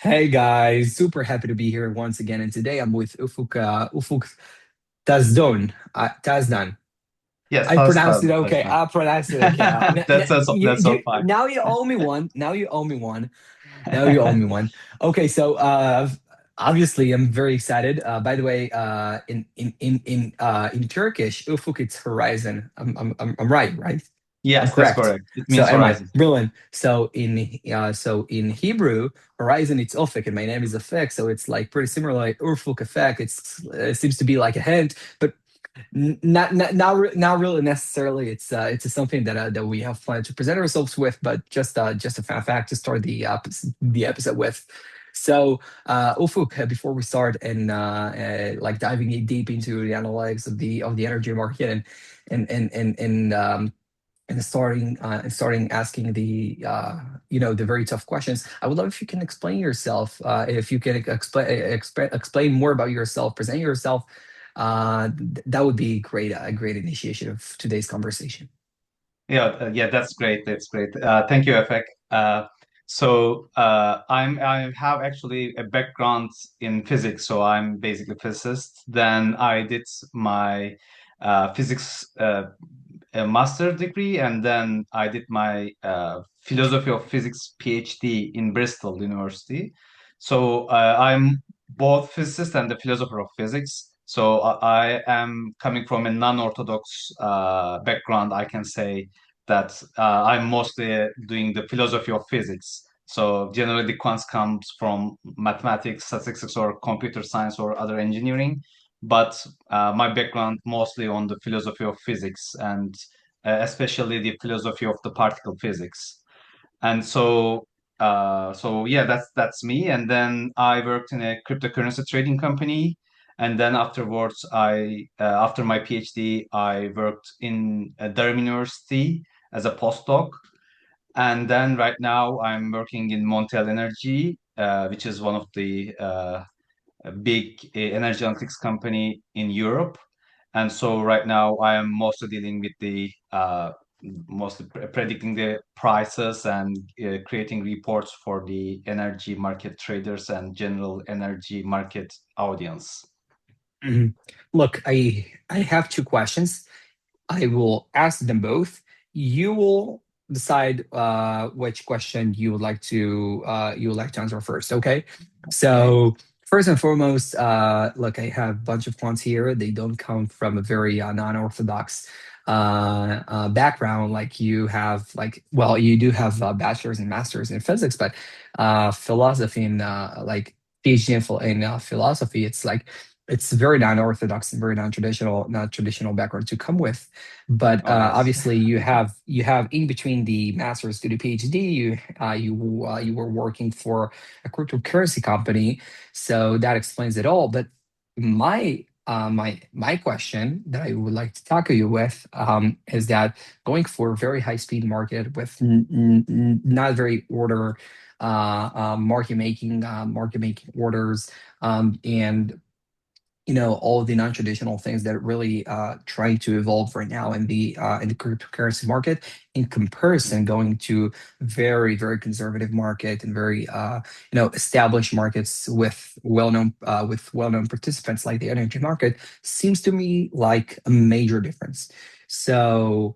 Hey guys, super happy to be here once again. And today I'm with Ufuk Tasdan. Tasdan. Yes, I pronounced it that's okay. fine. I pronounced it okay. That's all fine. Now you owe me one. Now you owe me one. Now you owe me one. Okay, so obviously I'm very excited. By the way, in Turkish, Ufuk it's horizon. I'm right, right? I'm Yes, that's correct. correct. It So means am I. horizon. Brilliant. So in Hebrew, horizon it's Ufuk, and my name is Ufuk, so it's like pretty similar, like Urfuk Ufuk. It seems to be like a hint, but not really necessarily. It's something that we have planned to present ourselves with, but just a fun fact to start the episode with. So Ufuk, before we start and like diving deep into the analytics of the energy market and starting asking the very tough questions. I would love if you can explain yourself, if you can explain more about yourself, present yourself. That would be great, a great initiation of today's conversation. Yeah, that's great. That's great. Thank you, Efek. I have actually a background in physics, so I'm basically a physicist. Then I did my physics master degree, and then I did my philosophy of physics PhD in Bristol University. I'm both physicist and the philosopher of physics. So I am coming from a non-orthodox background, I can say that I'm mostly doing the philosophy of physics. So generally, the quants comes from mathematics, statistics, or computer science or other engineering. But my background mostly on the philosophy of physics and especially the philosophy of the particle physics. And so yeah, that's me. And then I worked in a cryptocurrency trading company. And then afterwards, after my PhD, I worked in Durham University as a postdoc. And then right now, I'm working in Montel Energy, which is one of the big energy analytics company in Europe. And so right now I am mostly dealing with the mostly predicting the prices and creating reports for the energy market traders and general energy market audience. Mhm. Look, I have two questions. I will ask them both. You will decide which question you would like to answer first. Okay. Okay. So first and foremost, look, I have a bunch of quants here. They don't come from a very non-orthodox background. Like you have, like, well, you do have bachelor's and master's in physics, but philosophy and like PhD in philosophy, it's like it's very non-orthodox and very non-traditional, not traditional background to come with. But Oh, yes. obviously, you have in between the master's to the PhD, you were working for a cryptocurrency company, so that explains it all. But my question that I would like to tackle you with is that going for a very high speed market with not very order market making orders and all of the non-traditional things that are really trying to evolve right now in the cryptocurrency market in comparison going to very conservative market and very established markets with well-known participants like the energy market seems to me like a major difference. So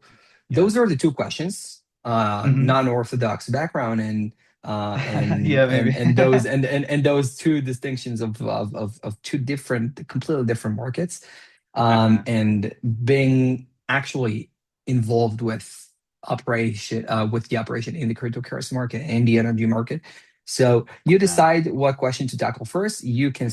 Yeah. those are the two questions. Mhm. Non-orthodox background Yeah, maybe. and those two distinctions of two different, completely different markets, Uh-huh. and being actually involved with the operation in the cryptocurrency market and the energy market. So you Yeah. decide what question to tackle first. You can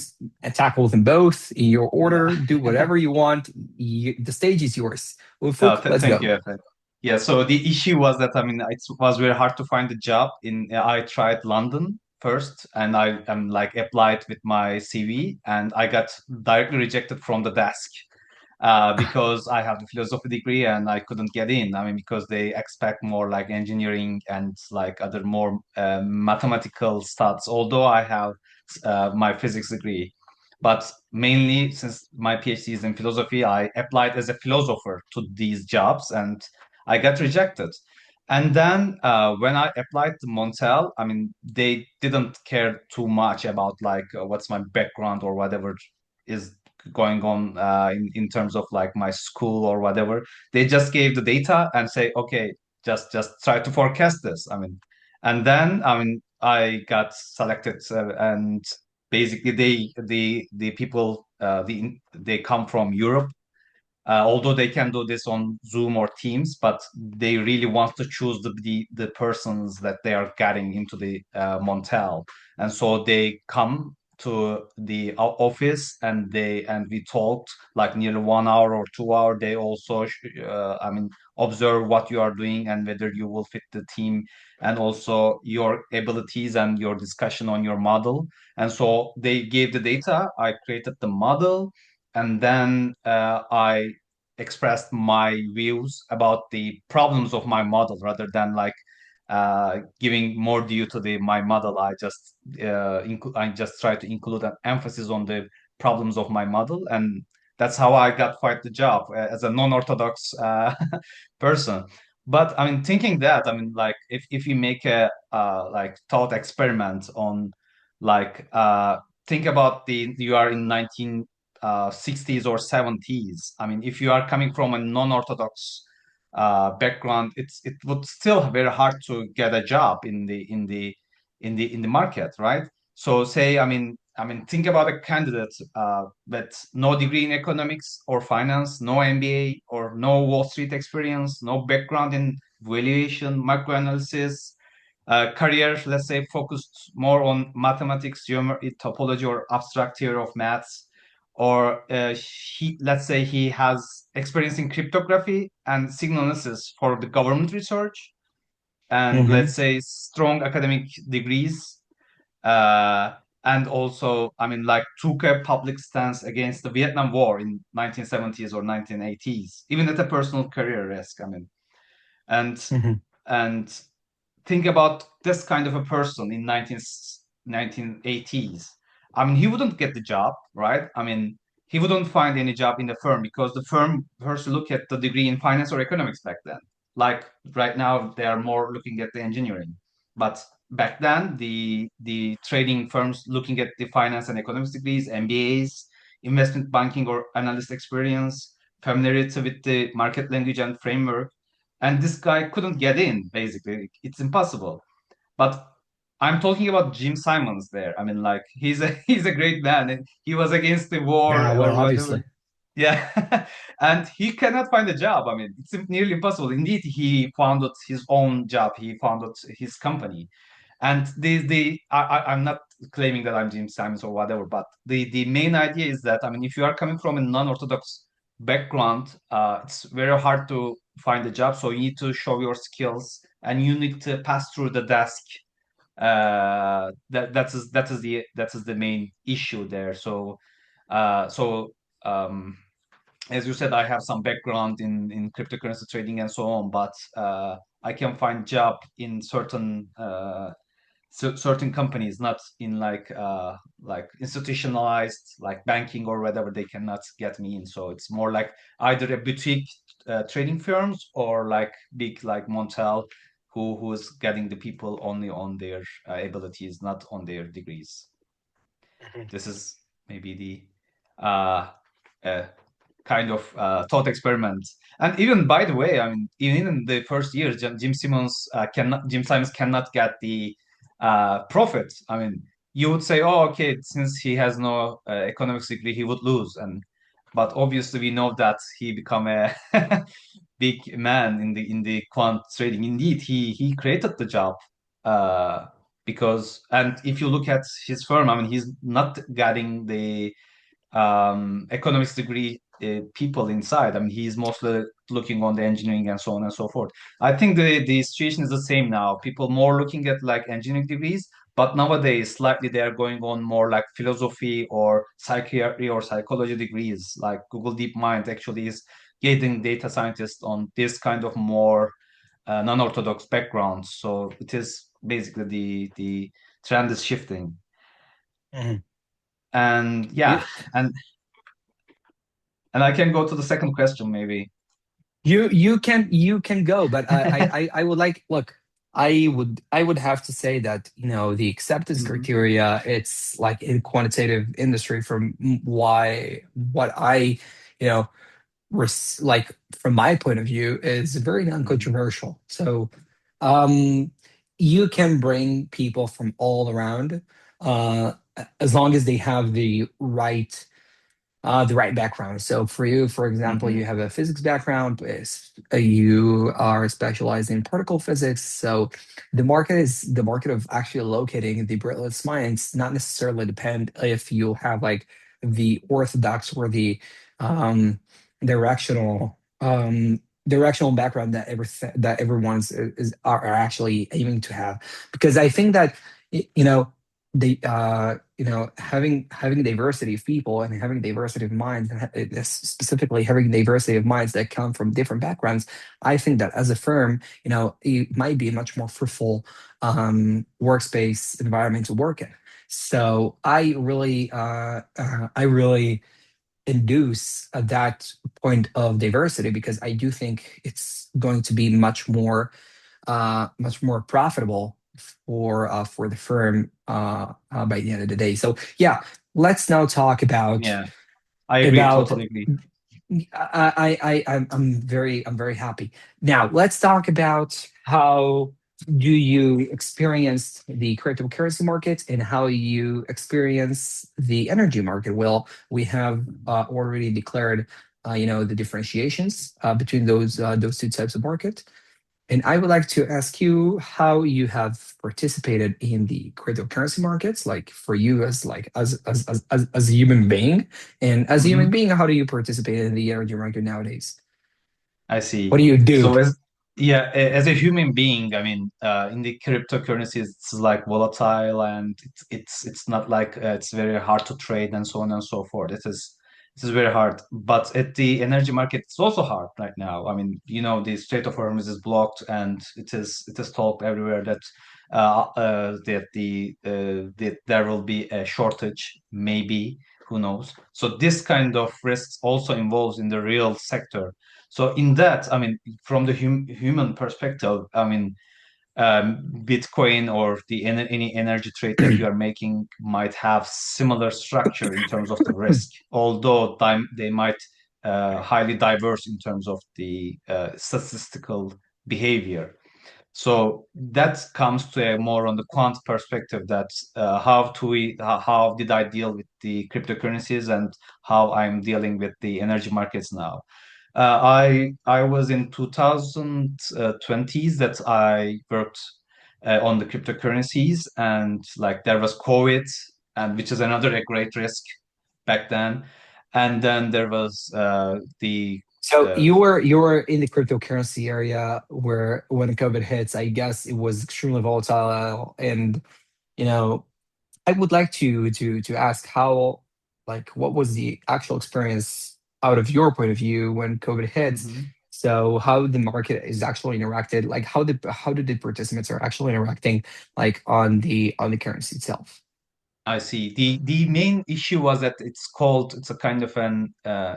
tackle them both in your order. Do Yeah. whatever you want. The stage is yours. Oh, Ufuk, th let's thank go. you, Efe. Yeah, so the issue was that I mean it was very hard to find a job in I tried London first and I like applied with my CV and I got directly rejected from the desk because I have the philosophy degree and I couldn't get in. I mean because they expect more like engineering and like other more mathematical stats although I have my physics degree. But mainly, since my PhD is in philosophy, I applied as a philosopher to these jobs and I got rejected. And then when I applied to Montel, I mean, they didn't care too much about like what's my background or whatever is going on in terms of like my school or whatever. They just gave the data and say, okay, just try to forecast this. I mean, and then I mean, I got selected and basically the people they come from Europe, although they can do this on Zoom or Teams, but they really want to choose the persons that they are getting into the Montel, and so they come to the office and we talked like nearly 1 hour or 2 hour. They also, I mean, observe what you are doing and whether you will fit the team, and also your abilities and your discussion on your model. And so they gave the data. I created the model, and then I expressed my views about the problems of my model rather than like giving more due to the my model. I just try to include an emphasis on the problems of my model, and that's how I got quite the job as a non-orthodox person. But I mean, thinking that, I mean, like if you make a like thought experiment on like think about the you are in 1960s or 70s. I mean, if you are coming from a non-orthodox background, it would still very hard to get a job in the market, right? So say, I mean, think about a candidate with no degree in economics or finance, no MBA or no Wall Street experience, no background in valuation, macroanalysis, career, let's say, focused more on mathematics, geometry, topology, or abstract theory of maths, or let's say he has experience in cryptography and signal analysis for the government research, and let's Hmm. say strong academic degrees, uh, and also, I mean, like took a public stance against the Vietnam War in 1970s or 1980s, even at a personal career risk. I mean, and Hmm. and think about this kind of a person in 1980s. I mean, he wouldn't get the job, right? I mean, he wouldn't find any job in the firm because the firm first look at the degree in finance or economics back then. Like right now, they are more looking at the engineering. But back then, the trading firms looking at the finance and economics degrees, MBAs, investment banking or analyst experience, familiarity with the market language and framework, and this guy couldn't get in. Basically, it's impossible. But I'm talking about Jim Simons there. I mean, like he's a great man. He was against the war Yeah, well, or whatever. obviously. Yeah, and he cannot find a job. I mean, it's nearly impossible. Indeed, he founded his own job. He founded his company, and I'm not claiming that I'm Jim Simons or whatever, but the main idea is that, I mean, if you are coming from a non-orthodox background, it's very hard to find a job. So you need to show your skills, and you need to pass through the desk. That is the main issue there. So as you said, I have some background in cryptocurrency trading and so on, but I can find job in certain companies, not in like institutionalized like banking or whatever. They cannot get me in. So it's more like either a boutique trading firms or like big like Montel, who's getting the people only on their abilities, not on their degrees. Mhm. This is maybe the uh, kind of thought experiment. And even by the way, I mean, even in the first years, Jim Simons cannot get the profit. I mean, you would say, oh, okay, since he has no economics degree, he would lose. But obviously, we know that he become a big man in the quant trading. Indeed, he created the job. Uh, because, and if you look at his firm, I mean, he's not getting the economics degree people inside. I mean, he's mostly looking on the engineering and so on and so forth. I think the situation is the same now. People more looking at like engineering degrees, but nowadays slightly they are going on more like philosophy or psychiatry or psychology degrees. Like Google DeepMind actually is getting data scientists on this kind of more non-orthodox backgrounds. So it is basically the trend is shifting. Mhm. And Yeah. yeah, and I can go to the second question maybe. you can go, but I would like look. I would have to say that the acceptance Hmm. criteria, it's like in quantitative industry from why what I you know like from my point of view is very Hmm. non-controversial. So um you can bring people from all around, uh as long as they have the right background. So for you, for example, you Hmm. have a physics background, you are specialized in particle physics. So the market of actually locating the brilliant minds not necessarily depend if you have like the orthodox or the um, directional directional background that everyone's are actually aiming to have. Because I think that having diversity of people and having diversity of minds, and specifically having diversity of minds that come from different backgrounds, I think that as a firm, it might be a much more fruitful workspace environment to work in. So I really induce that point of diversity, because I do think it's going to be much more profitable for the firm by the end of the day. So yeah, let's now talk about Yeah, I agree. about. Totally agree. I'm very happy. Now let's talk about how do you experience the cryptocurrency market and how you experience the energy market. Well, we have already declared the differentiations between those two types of market. And I would like to ask you how you have participated in the cryptocurrency markets, like for you as like as a human being, and as a human Hmm. being, how do you participate in the energy market nowadays? I What do see. you do? So as a human being, I mean, in the cryptocurrencies, it's like volatile and it's not like it's very hard to trade and so on and so forth. It is very hard. But at the energy market, it's also hard right now. I mean, the Strait of Hormuz is blocked, and it is talked everywhere that that there will be a shortage, maybe. Who knows? So this kind of risks also involves in the real sector. So in that, I mean, from the human perspective, I mean, Bitcoin or any energy trade that you are making might have similar structure in terms of the risk, although they might highly diverse in terms of the statistical behavior. So that comes to a more on the quant perspective, that how did I deal with the cryptocurrencies and how I'm dealing with the energy markets now. I was in 2020s that I worked on the cryptocurrencies, and like there was COVID, and which is another a great risk back then, and then there was the So uh, you were in the cryptocurrency area where when COVID hits, I guess it was extremely volatile, and you know I would like to ask how, like, what was the actual experience out of your point of view when COVID hits? mhm. So how the market is actually interacted, like how did the participants are actually interacting, like on the currency itself? I see. The main issue was that it's a kind of an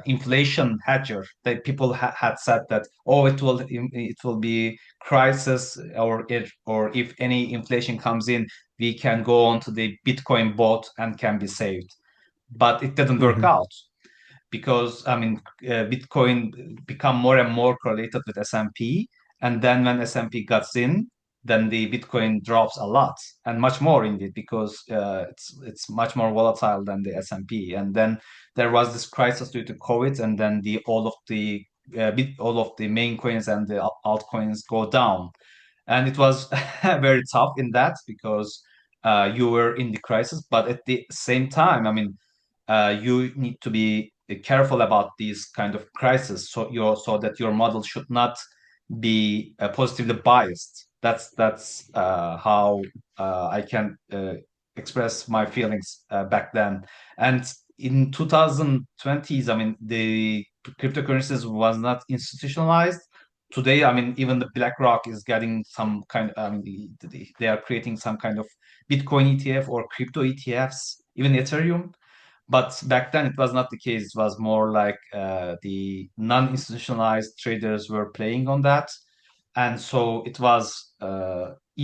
inflation hedger, that people had said that, oh, it will be crisis, or if any inflation comes in, we can go on to the Bitcoin bot and can be saved. But it didn't work Hmm. out, because I mean, Bitcoin become more and more correlated with S&P, and then when S&P gets in, then the Bitcoin drops a lot, and much more indeed, because it's much more volatile than the S&P. And then there was this crisis due to COVID, and then the all of the main coins and the altcoins go down, and it was very tough in that, because you were in the crisis, but at the same time, I mean, you need to be careful about these kind of crises, so that your model should not be positively biased. That's how I can express my feelings back then. And in 2020s, I mean, the cryptocurrencies was not institutionalized. Today, I mean, even the BlackRock is getting some kind. I mean, they are creating some kind of Bitcoin ETF or crypto ETFs, even Ethereum. But back then it was not the case. It was more like the non-institutionalized traders were playing on that, and so it was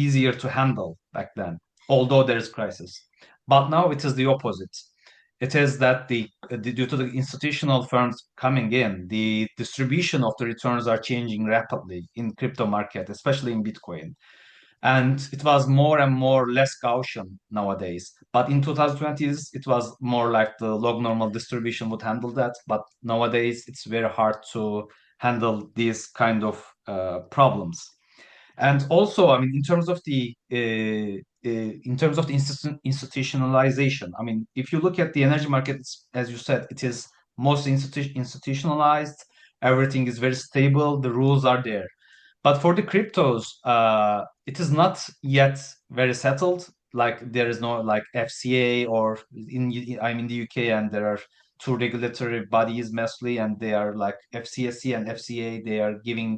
easier to handle back then, although there is crisis. But now it is the opposite. It is that due to the institutional firms coming in, the distribution of the returns are changing rapidly in crypto market, especially in Bitcoin, and it was more and more less Gaussian nowadays. But in 2020s, it was more like the log normal distribution would handle that. But nowadays, it's very hard to handle these kind of problems. And also, I mean, in terms of the institutionalization, I mean, if you look at the energy markets, as you said, it is mostly institutionalized. Everything is very stable. The rules are there. But for the cryptos, it is not yet very settled. Like there is no like FCA or I'm in the UK and there are two regulatory bodies mostly, and they are like FCSC and FCA. They are giving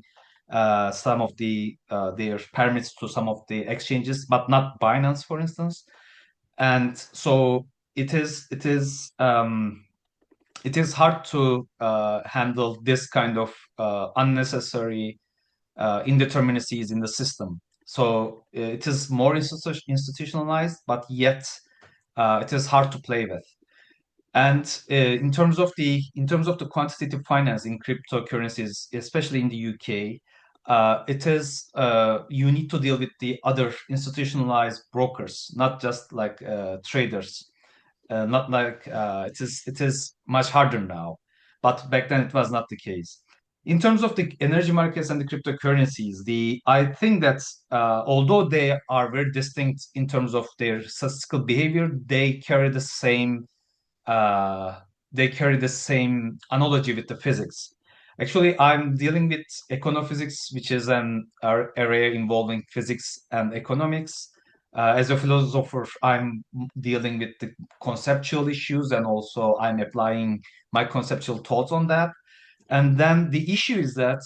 some of their permits to some of the exchanges, but not Binance, for instance. And so it is hard to handle this kind of unnecessary indeterminacies in the system. So it is more institutionalized, but yet it is hard to play with. And in terms of the quantitative finance in cryptocurrencies, especially in the UK, it is you need to deal with the other institutionalized brokers, not just like traders. Not like it is much harder now, but back then it was not the case. In terms of the energy markets and the cryptocurrencies, the I think that although they are very distinct in terms of their statistical behavior, uh, they carry the same analogy with the physics. Actually, I'm dealing with econophysics, which is an area involving physics and economics. As a philosopher, I'm dealing with the conceptual issues and also I'm applying my conceptual thoughts on that. And then the issue is that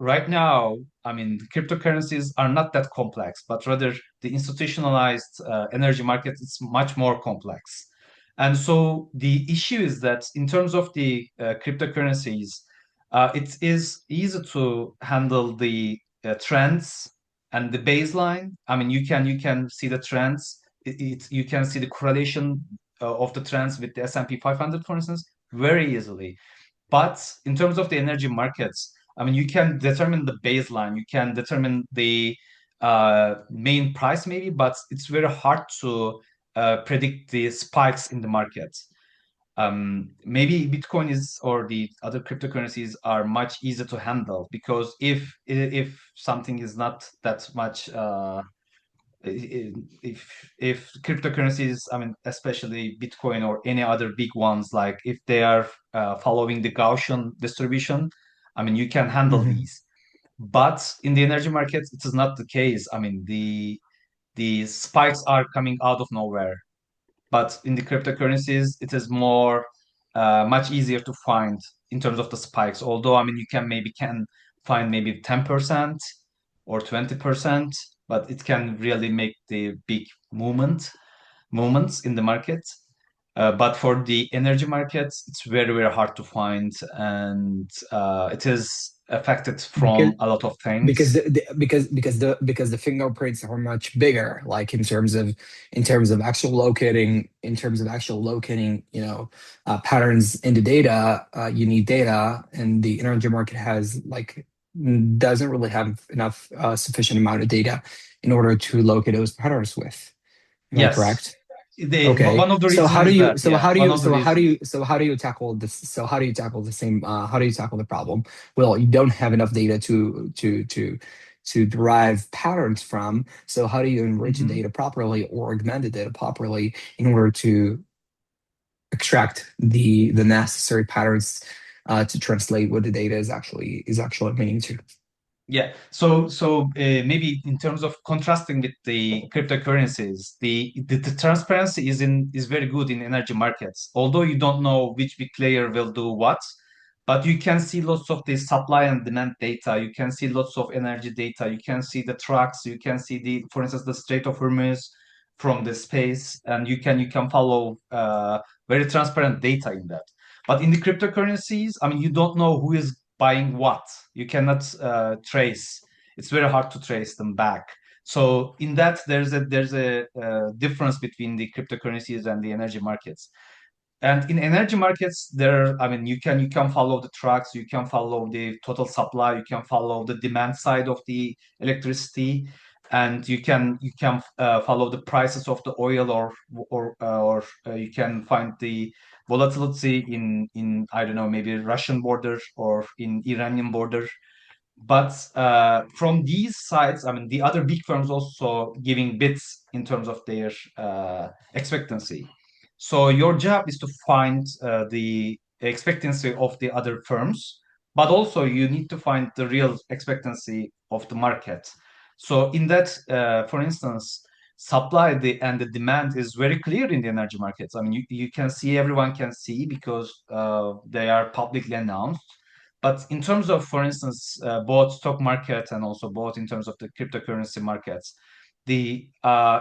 right now, I mean, the cryptocurrencies are not that complex, but rather the institutionalized energy market is much more complex. And so the issue is that in terms of the cryptocurrencies, it is easy to handle the trends and the baseline. I mean, you can see the trends. You can see the correlation of the trends with the S&P 500, for instance, very easily. But in terms of the energy markets, I mean, you can determine the baseline, you can determine the main price maybe, but it's very hard to predict the spikes in the market. Maybe Bitcoin is or the other cryptocurrencies are much easier to handle because if something is not that much if cryptocurrencies, I mean, especially Bitcoin or any other big ones, like if they are following the Gaussian distribution, I mean, you can handle Mhm. these. But in the energy markets, it is not the case. I mean, the spikes are coming out of nowhere. But in the cryptocurrencies, it is more much easier to find in terms of the spikes. Although, I mean, you can find maybe 10% or 20%, but it can really make the big movements in the market. But for the energy markets, it's very, very hard to find, and it is affected Because from a lot of things. because the fingerprints are much bigger, like in terms of actual locating, patterns in the data. You need data, and the energy market has like doesn't really have enough sufficient amount of data in order to locate those patterns with. Am I Yes, correct? Okay. one of the So reasons how do is you that, so yeah, how do one you of the so how do reasons. you so how do you tackle this so how do you tackle the same how do you tackle the problem? Well, you don't have enough data to derive patterns from. So how do you enrich the Mhm. data properly or augment the data properly in order to extract the necessary patterns to translate what the data is actually meaning to? Yeah. Maybe in terms of contrasting with the cryptocurrencies, the transparency is very good in energy markets. Although you don't know which big player will do what, but you can see lots of the supply and demand data. You can see lots of energy data. You can see the trucks. You can see for instance, the Strait of Hormuz. from the space, and you can follow very transparent data in that. But in the cryptocurrencies, I mean, you don't know who is buying what. You cannot trace. It's very hard to trace them back. So in that, there's a difference between the cryptocurrencies and the energy markets. And in energy markets, I mean, you can follow the trucks, you can follow the total supply, you can follow the demand side of the electricity, and you can follow the prices of the oil, or you can find the volatility in I don't know, maybe Russian border or in Iranian border. But from these sides, I mean, the other big firms also giving bits in terms of their expectancy. So your job is to find the expectancy of the other firms, but also you need to find the real expectancy of the market. So in that, for instance, and the demand is very clear in the energy markets. I mean, you can see, everyone can see because they are publicly announced. But in terms of, for instance, both stock market and also both in terms of the cryptocurrency markets, the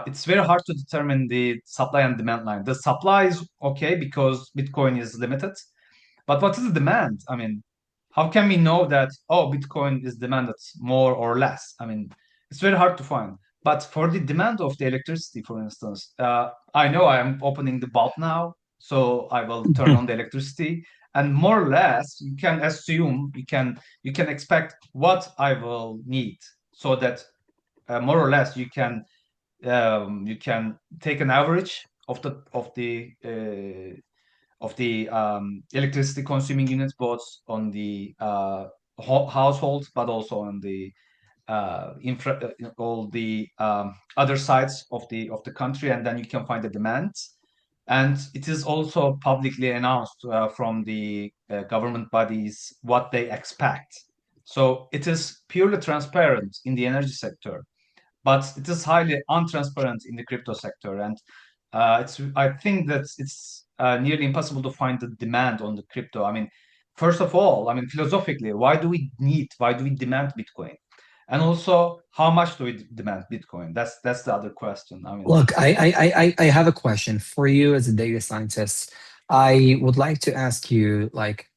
it's very hard to determine the supply and demand line. The supply is okay because Bitcoin is limited, but what is the demand? I mean, how can we know that, oh, Bitcoin is demanded more or less? I mean, it's very hard to find. But for the demand of the electricity, for instance, I know I am opening the bulb now, so I will turn on the electricity, and more or less you can assume, you can expect what I will need, so that more or less you can take an average of the electricity consuming units, both on the households, but also on the all the other sides of the country, and then you can find the demand. And it is also publicly announced from the government bodies what they expect. So it is purely transparent in the energy sector, but it is highly untransparent in the crypto sector. And I think that it's nearly impossible to find the demand on the crypto. I mean, first of all, I mean, philosophically, why do we demand Bitcoin? And also, how much do we demand Bitcoin? That's the other question. I mean, Look, I have a question for you as a data scientist. I would like to ask you, like,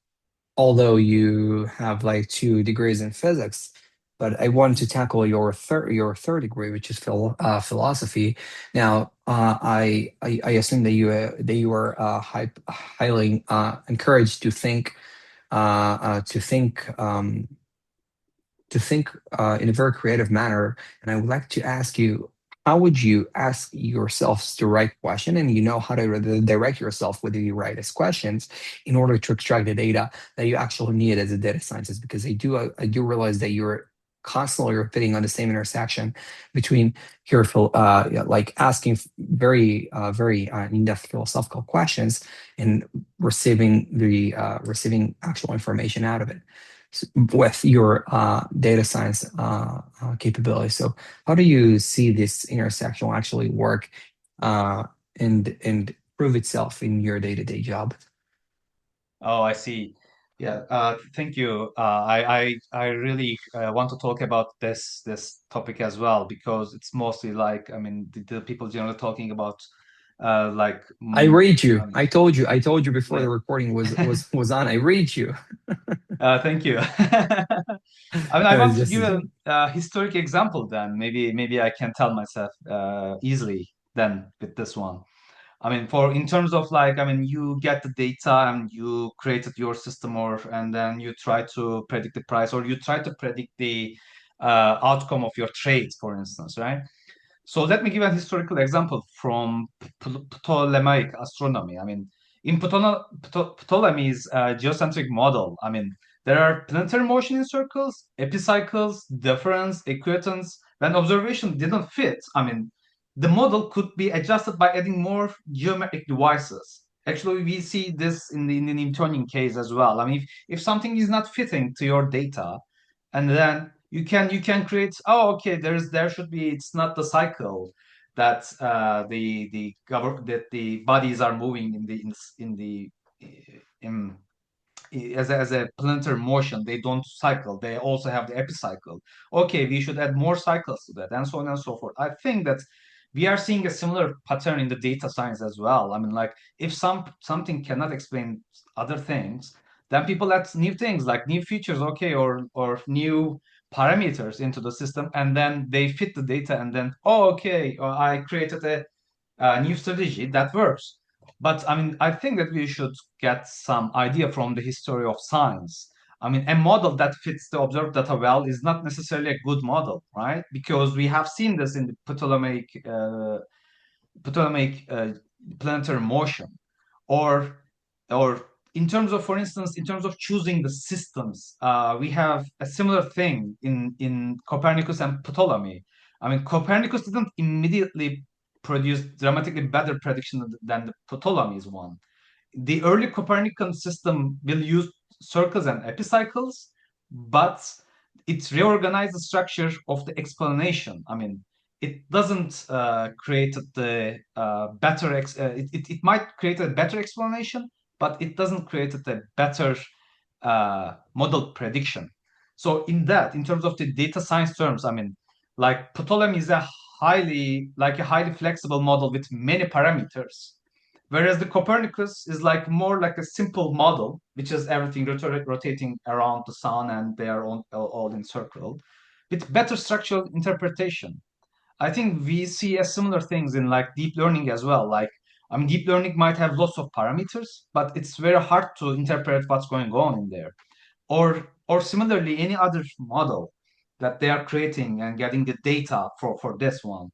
although you have like 2 degrees in physics, but I want to tackle your third degree, which is philosophy. Now, I assume that you are highly encouraged to think in a very creative manner. And I would like to ask you, how would you ask yourselves the right question? And you know how to direct yourself with the rightest questions in order to extract the data that you actually need as a data scientist. Because I do realize that you're constantly repeating on the same intersection between yeah, like asking very in-depth philosophical questions and receiving actual information out of it with your data science capability. So how do you see this intersection actually work uh, and prove itself in your day-to-day job? oh, I see. Yeah, thank you. I really want to talk about this topic as well, because it's mostly like, I mean, the people generally talking about like I read I you. mean, I told you before the yeah. recording was on. I read you. Thank you. I mean, I No, it's want to just give a a joke. historic example then. Maybe I can tell myself easily then with this one. I mean, for in terms of like, I mean, you get the data and you created your system, and then you try to predict the price, or you try to predict the outcome of your trade, for instance, right? So let me give a historical example from Ptolemaic astronomy. I mean, in Ptolemy's geocentric model, I mean, there are planetary motion in circles, epicycles, difference, equidistance. When observation didn't fit, I mean, the model could be adjusted by adding more geometric devices. Actually, we see this in the Newtonian case as well. I mean, if something is not fitting to your data, and then you can create, oh, okay, there should be, it's not the cycle that that the bodies are moving in as a planetary motion. They don't cycle, they also have the epicycle. Okay, we should add more cycles to that, and so on and so forth. I think that we are seeing a similar pattern in the data science as well. I mean, like if something cannot explain other things, then people add new things like new features, okay, or new parameters into the system, and then they fit the data, and then oh, okay, I created a new strategy that works. But I mean, I think that we should get some idea from the history of science. I mean, a model that fits the observed data well is not necessarily a good model, right? Because we have seen this in the Ptolemaic planetary motion, or or in terms of, for instance, in terms of choosing the systems, we have a similar thing in Copernicus and Ptolemy. I mean, Copernicus didn't immediately produce dramatically better prediction than the Ptolemy's one. The early Copernican system will use circles and epicycles, but it reorganized the structure of the explanation. I mean, it doesn't create the it might create a better explanation, but it doesn't create a better model prediction. So in terms of the data science terms, I mean, like Ptolemy is a highly flexible model with many parameters. Whereas the Copernicus is like more like a simple model, which is everything rotating around the sun and they are all in circle, with better structural interpretation. I think we see a similar things in like deep learning as well. Like, I mean, deep learning might have lots of parameters, but it's very hard to interpret what's going on in there. Or similarly, any other model that they are creating and getting the data for this one.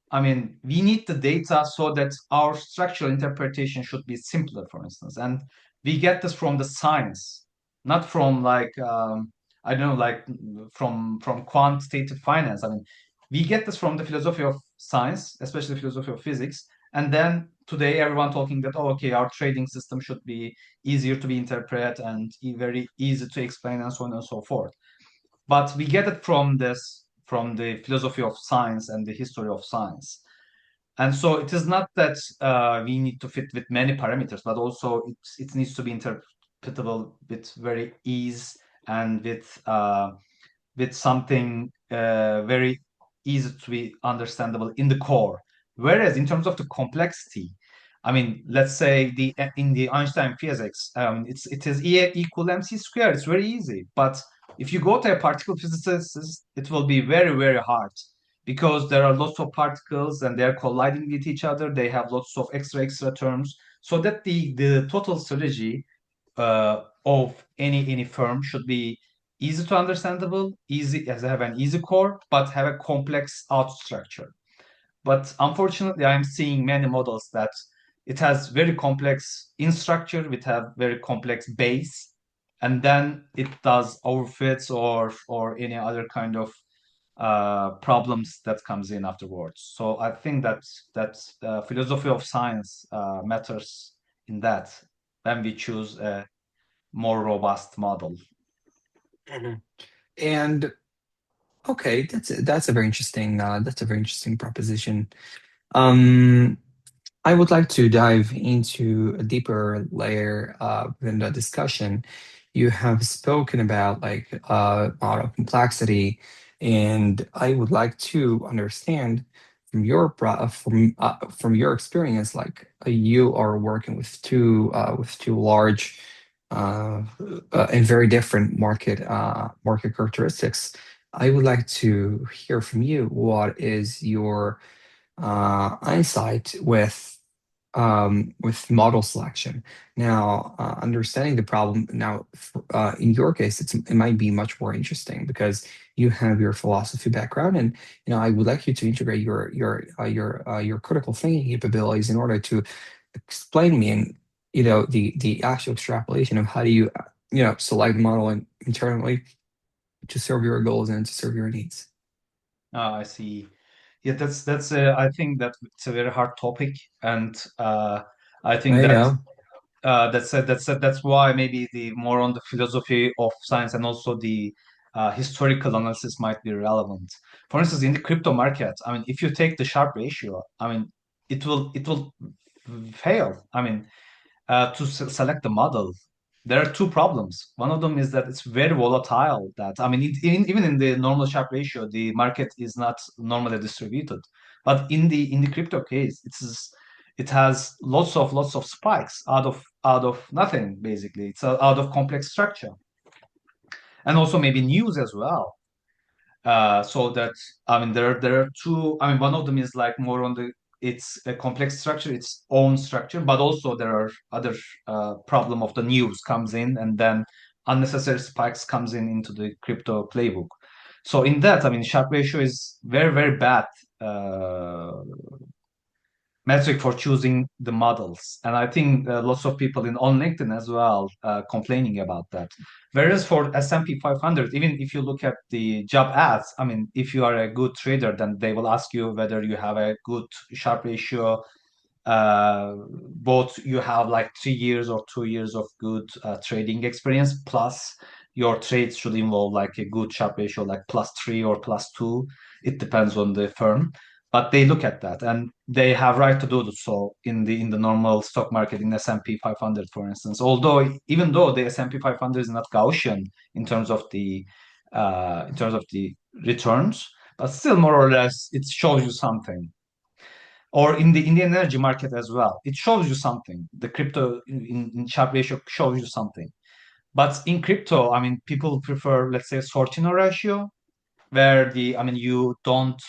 I mean, we need the data so that our structural interpretation should be simpler, for instance. And we get this from the science, not from like I don't know, like from quantitative finance. I mean, we get this from the philosophy of science, especially the philosophy of physics. And then today, everyone talking that oh, okay, our trading system should be easier to be interpreted and very easy to explain, and so on and so forth. But we get it from this, from the philosophy of science and the history of science. And so it is not that we need to fit with many parameters, but also it needs to be interpretable with very ease and with something very easy to be understandable in the core. Whereas in terms of the complexity, I mean, let's say the in the Einstein physics, it is E equal mc squared. It's very easy, but if you go to a particle physicist, it will be very hard because there are lots of particles and they're colliding with each other. They have lots of extra terms, so that the total strategy of any firm should be easy to understandable, easy as have an easy core, but have a complex out structure. But unfortunately, I'm seeing many models that it has very complex in structure, it have very complex base, and then it does overfits or any other kind of problems that comes in afterwards. So I think that philosophy of science matters in that when we choose a more robust model. Mhm. And okay, that's a very interesting proposition. Um, I would like to dive into a deeper layer within the discussion. You have spoken about like model complexity, and I would like to understand from from your experience, like you are working with two large uh, and very different market characteristics. I would like to hear from you. What is your insight with model selection? Now, understanding the problem now, in your case, it might be much more interesting because you have your philosophy background, and I would like you to integrate your critical thinking capabilities in order to explain me and the actual extrapolation of how do you select model internally to serve your goals and to serve your needs. I see. Yeah, that's I think that it's a very hard topic, and I think There you that go. that's why maybe the more on the philosophy of science and also the historical analysis might be relevant. For instance, in the crypto market, I mean, if you take the Sharpe ratio, I mean, it will fail. I mean, to select the model, there are two problems. One of them is that it's very volatile. That I mean, even in the normal Sharpe ratio, the market is not normally distributed. But in the crypto case, it has lots of spikes out of nothing basically. It's out of complex structure and also maybe news as well. So that I mean there are two. I mean one of them is like more on the it's a complex structure, its own structure, but also there are other problem of the news comes in and then unnecessary spikes comes in into the crypto playbook. So in that, I mean, Sharpe ratio is very bad uh, metric for choosing the models. And I think lots of people in on LinkedIn as well complaining about that. Whereas for S&P 500, even if you look at the job ads, I mean, if you are a good trader, then they will ask you whether you have a good Sharpe ratio, both you have like 3 years or 2 years of good trading experience, plus your trades should involve like a good Sharpe ratio, like +3 or +2. It depends on the firm, but they look at that and they have right to do so in the normal stock market in S&P 500, for instance. Although even though the S&P 500 is not Gaussian in terms of the returns, but still more or less it shows you something or in the Indian energy market as well. It shows you something. The crypto in Sharpe ratio shows you something. But in crypto, I mean, people prefer, let's say, Sortino ratio, where I mean, you don't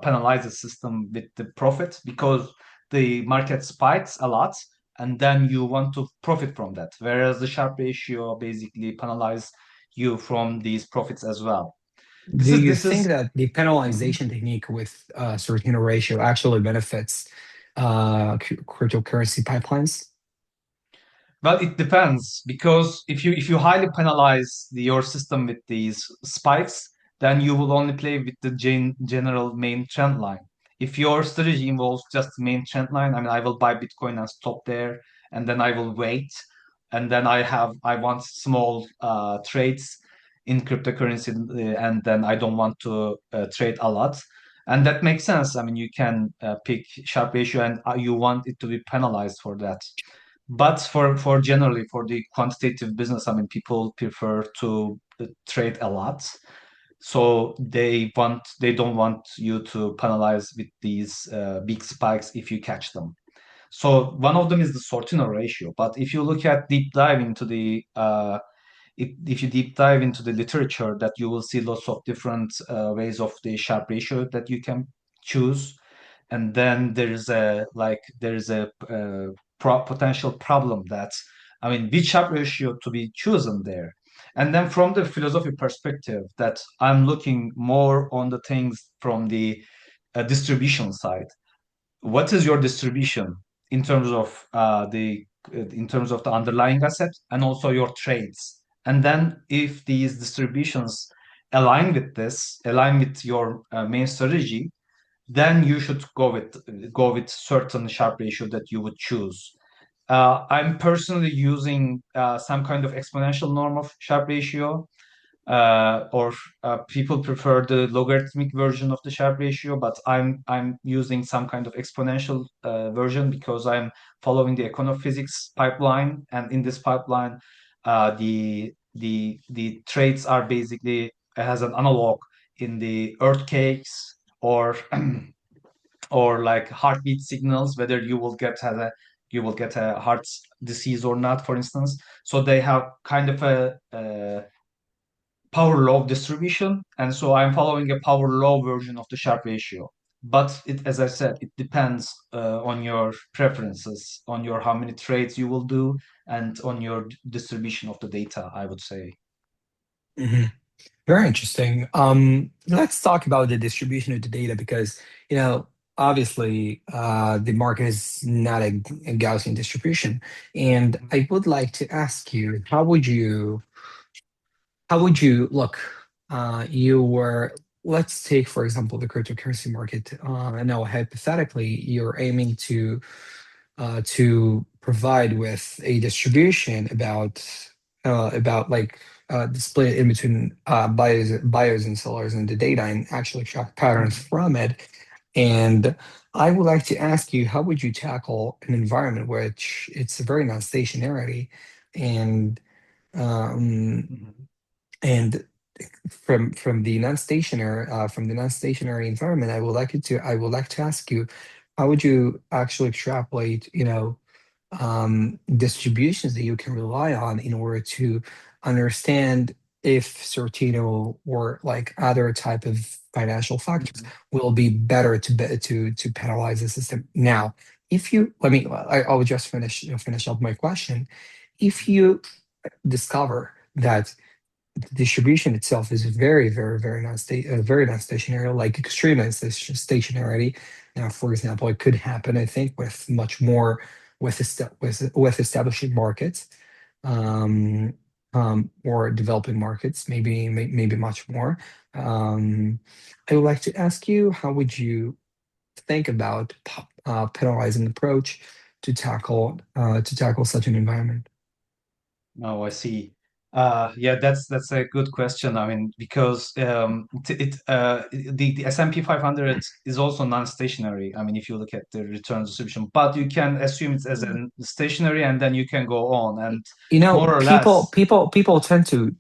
penalize the system with the profit because the market spikes a lot, and then you want to profit from that. Whereas the Sharpe ratio basically penalize you from these profits as well. Do you This think is that the Mhm. penalization technique with Sortino ratio actually benefits cryptocurrency pipelines? Well, it depends because if you highly penalize your system with these spikes, then you will only play with the general main trend line. If your strategy involves just the main trend line, I mean, I will buy Bitcoin and stop there, and then I will wait, and then I want small trades in cryptocurrency, and then I don't want to trade a lot. And that makes sense. I mean, you can pick Sharpe ratio, and you want it to be penalized for that. But for generally for the quantitative business, I mean, people prefer to trade a lot, so they don't want you to penalize with these big spikes if you catch them. So one of them is the Sortino ratio. But if you look at deep dive into the if you deep dive into the literature, that you will see lots of different ways of the Sharpe ratio that you can choose, and then there is a potential problem that I mean which Sharpe ratio to be chosen there. And then from the philosophy perspective, that I'm looking more on the things from the distribution side. What is your distribution in terms of the underlying asset and also your trades? And then if these distributions align with your main strategy, then you should go with certain Sharpe ratio that you would choose. I'm personally using some kind of exponential norm of Sharpe ratio, or people prefer the logarithmic version of the Sharpe ratio, but I'm using some kind of exponential version because I'm following the econophysics pipeline, and in this pipeline, the traits are basically has an analog in the earthquakes or or like heartbeat signals, whether you will get a heart disease or not, for instance. So they have kind of a power law distribution, and so I'm following a power law version of the Sharpe ratio. But as I said, it depends on your preferences, on your how many trades you will do, and on your distribution of the data, I would say. Mhm. Very interesting. Let's talk about the distribution of the data because, you know, obviously, the market is not a Gaussian distribution. And I would like to ask you, how would you look? You were, let's take, for example, the cryptocurrency market. And now, hypothetically, you're aiming to provide with a distribution about like the split in between buyers and sellers in the data and actually track patterns Mhm. from it. And I would like to ask you, how would you tackle an environment which it's very non-stationary and um, Mhm. and from the non-stationary environment, I would like to ask you, how would you actually extrapolate, distributions that you can rely on in order to understand if Sortino or like other type of financial factors Mhm. will be better to penalize the system. Now, if you let me, I'll just finish up my question. If you discover that the distribution itself is very non-stationary, like extreme stationarity. Now, for example, it could happen, I think, with much more with establishing markets, um, or developing markets, maybe much more. Um, I would like to ask you, how would you think about penalizing approach to tackle such an environment? Oh, I see. Yeah, that's a good question. I mean, because the S&P 500 is also non-stationary. I mean, if you look at the return distribution, but you can assume it's as a stationary, and then you can go on, and more or less, People tend to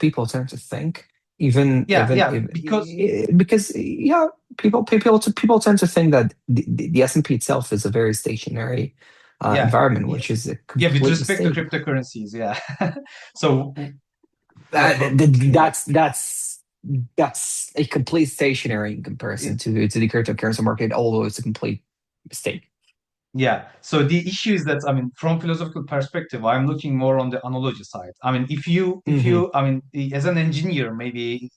think, yeah, yeah, because because yeah, people tend to think that the S&P itself is a very stationary yeah, environment, yeah, which is a yeah, with completely respect to stable. cryptocurrencies, yeah. So, Uh, yeah. that's a complete stationary in comparison to the cryptocurrency market, although it's a complete mistake. Yeah. So the issue is that, I mean, from philosophical perspective, I'm looking more on the analogy side. I mean, Hmm. I mean, as an engineer, maybe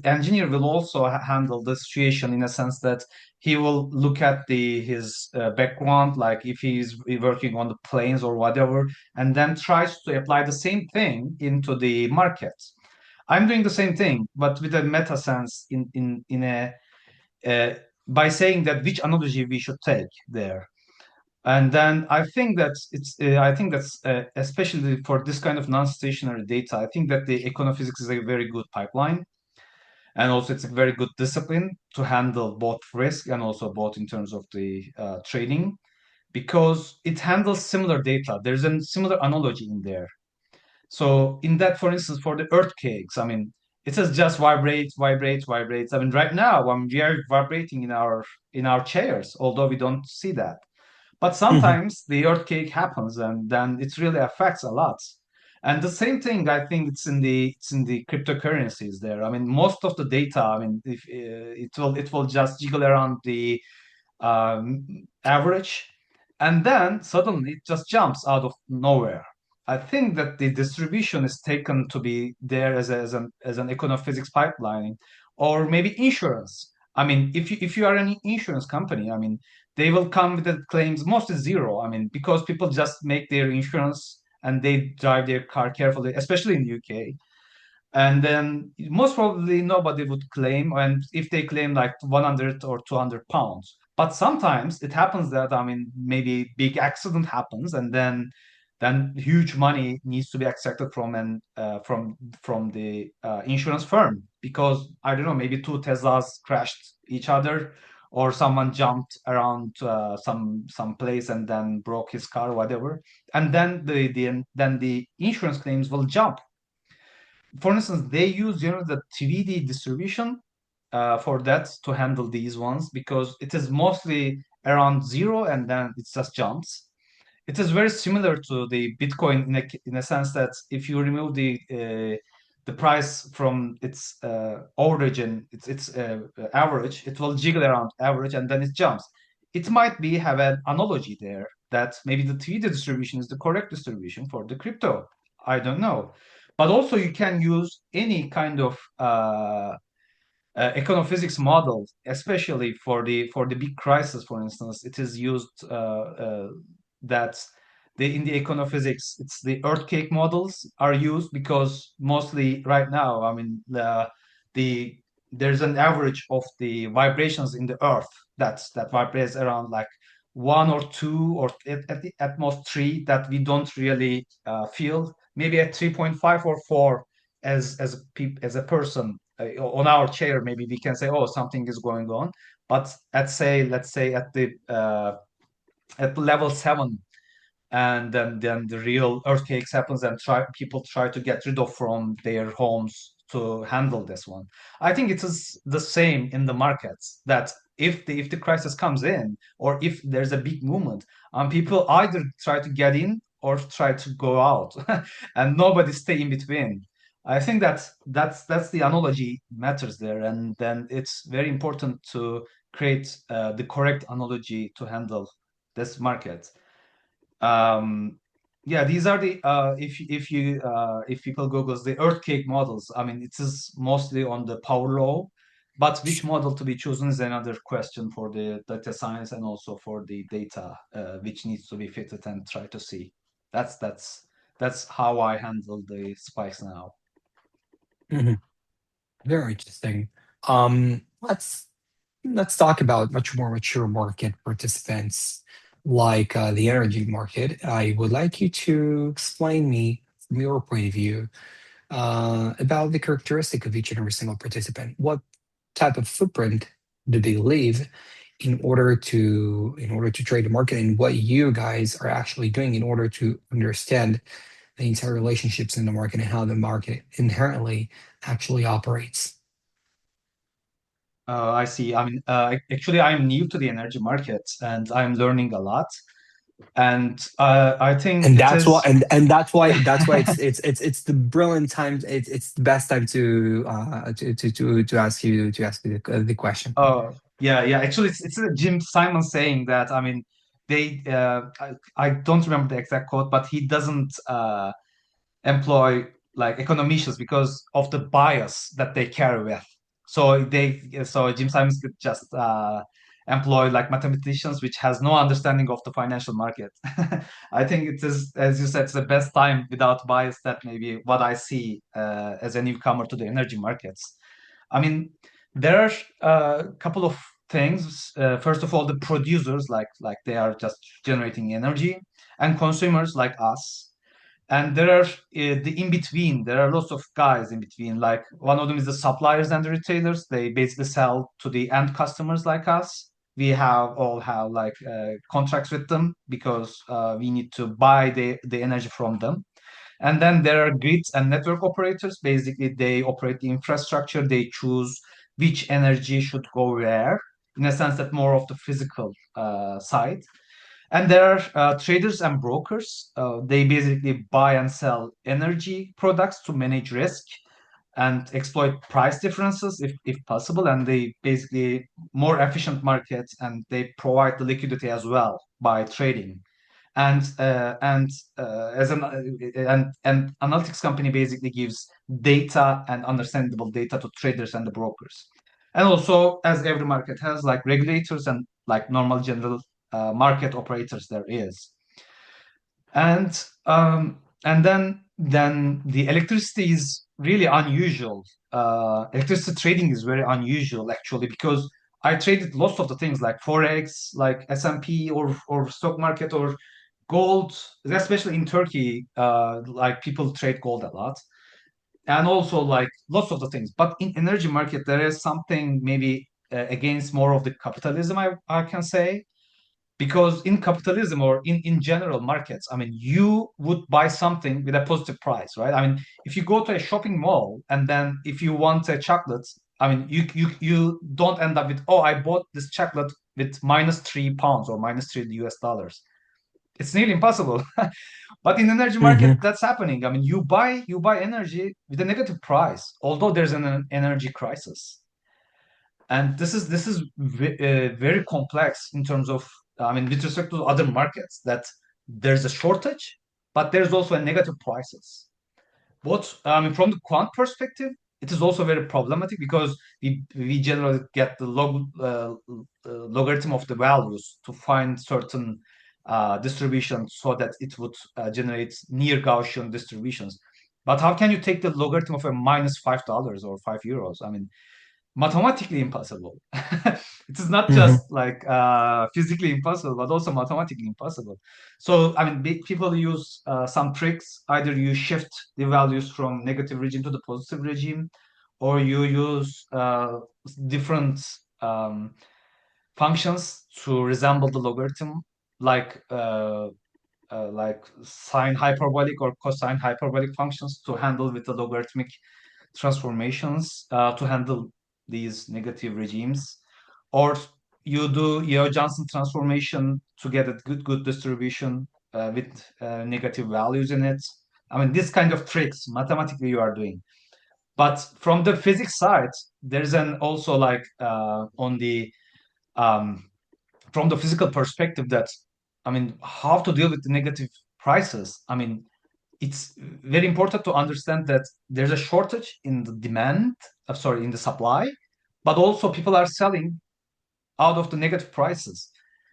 engineer will also handle the situation in a sense that he will look at his background, like if he's working on the planes or whatever, and then tries to apply the same thing into the market. I'm doing the same thing, but with a meta sense in a by saying that which analogy we should take there. And then I think that's especially for this kind of non-stationary data, I think that the econophysics is a very good pipeline. And also it's a very good discipline to handle both risk and also both in terms of the trading, because it handles similar data. There's a similar analogy in there. So in that, for instance, for the earthquakes, I mean, it says just vibrate, vibrate, vibrates. I mean, right now, we are vibrating in our chairs, although we don't see that. But Hmm. sometimes the earthquake happens, and then it really affects a lot. And the same thing, I think it's in the cryptocurrencies there. I mean, most of the data, I mean, if it will just jiggle around the average, and then suddenly it just jumps out of nowhere. I think that the distribution is taken to be there as an econophysics pipeline, or maybe insurance. I mean, if you are an insurance company, I mean, they will come with the claims mostly zero. I mean, because people just make their insurance and they drive their car carefully, especially in the UK, and then most probably nobody would claim, and if they claim like 100 or 200 pounds. But sometimes it happens that, I mean, maybe big accident happens, and then huge money needs to be extracted from and from the insurance firm, because I don't know, maybe two Teslas crashed each other, or someone jumped around some place and then broke his car, whatever, and then the insurance claims will jump. For instance, they use the 3D distribution for that to handle these ones, because it is mostly around zero and then it just jumps. It is very similar to the Bitcoin in a sense that if you remove the price from its origin, its average, it will jiggle around average and then it jumps. It might be have an analogy there that maybe the 3D distribution is the correct distribution for the crypto. I don't know. But also you can use any kind of econophysics model, especially for the big crisis. For instance, it is used that in the econophysics, it's the earthquake models are used, because mostly right now, I mean, the there's an average of the vibrations in the earth that vibrates around like one or two, or at most three, that we don't really feel. Maybe at 3.5 or 4, as a person on our chair, maybe we can say, oh, something is going on. But let's say at level 7, and then the real earthquakes happens, and people try to get rid of from their homes to handle this one. I think it is the same in the markets that if the crisis comes in or if there's a big movement, people either try to get in or try to go out, and nobody stay in between. I think that's the analogy matters there, and then it's very important to create the correct analogy to handle this market. Um, yeah, these are the if people Google's the earthquake models. I mean, it is mostly on the power law, but which model to be chosen is another question for the data science and also for the data, which needs to be fitted and try to see. That's how I handle the spikes now. Mhm. Very interesting. Let's talk about much more mature market participants like the energy market. I would like you to explain me from your point of view about the characteristic of each and every single participant. What type of footprint do they leave in order to trade the market, and what you guys are actually doing in order to understand the entire relationships in the market and how the market inherently actually operates. I see. I mean, actually, I'm new to the energy market and I'm learning a lot. And I think And it that's why is. that's why it's the brilliant time, it's the best time to ask you the question. Oh, yeah, yeah. Actually, it's a Jim Simon saying that. I mean, I don't remember the exact quote, but he doesn't employ like econometricians because of the bias that they carry with. So Jim Simons could just employ like mathematicians, which has no understanding of the financial market. I think it is, as you said, it's the best time without bias. That maybe what I see as a newcomer to the energy markets. I mean, there are a couple of things. First of all, the producers like they are just generating energy, and consumers like us, and there are the in between. There are lots of guys in between. Like one of them is the suppliers and the retailers. They basically sell to the end customers like us. We have like contracts with them because we need to buy the energy from them. And then there are grids and network operators. Basically, they operate the infrastructure. They choose which energy should go where, in a sense that more of the physical side. And there are traders and brokers. They basically buy and sell energy products to manage risk and exploit price differences if possible. And they basically more efficient markets, and they provide the liquidity as well by trading. And as an and analytics company basically gives data and understandable data to traders and the brokers. And also, as every market has like regulators and like normal general market operators there is. And um, and then then the electricity is really unusual. Electricity trading is very unusual actually, because I traded lots of the things like forex, like S&P or stock market or gold, especially in Turkey. Like people trade gold a lot, and also like lots of the things. But in energy market, there is something maybe against more of the capitalism, I can say, because in capitalism or in general markets, I mean, you would buy something with a positive price, right? I mean, if you go to a shopping mall and then if you want a chocolate, I mean, you don't end up with, oh, I bought this chocolate with -3 pounds or -3 US dollars. It's nearly impossible. But in energy market, Mhm, that's happening. I mean, you buy energy with a negative price, although there's an energy crisis. And this is very complex in terms of, I mean, with respect to other markets, that there's a shortage, but there's also a negative prices. But I mean, from the quant perspective, it is also very problematic because we generally get the logarithm of the values to find certain distributions so that it would generate near Gaussian distributions. But how can you take the logarithm of a -$5 or €5? I mean, mathematically impossible. It is not mhm, just like physically impossible, but also mathematically impossible. So, I mean, people use some tricks. Either you shift the values from negative regime to the positive regime, or you use different um, functions to resemble the logarithm, like like sine hyperbolic or cosine hyperbolic functions to handle with the logarithmic transformations to handle these negative regimes, or you do Yeo-Johnson transformation to get a good distribution with negative values in it. I mean, this kind of tricks mathematically you are doing. But from the physics side, there's an also like on the um, from the physical perspective that I mean, how to deal with the negative prices. I mean, it's very important to understand that there's a shortage in the demand, sorry, in the supply, but also people are selling out of the negative prices.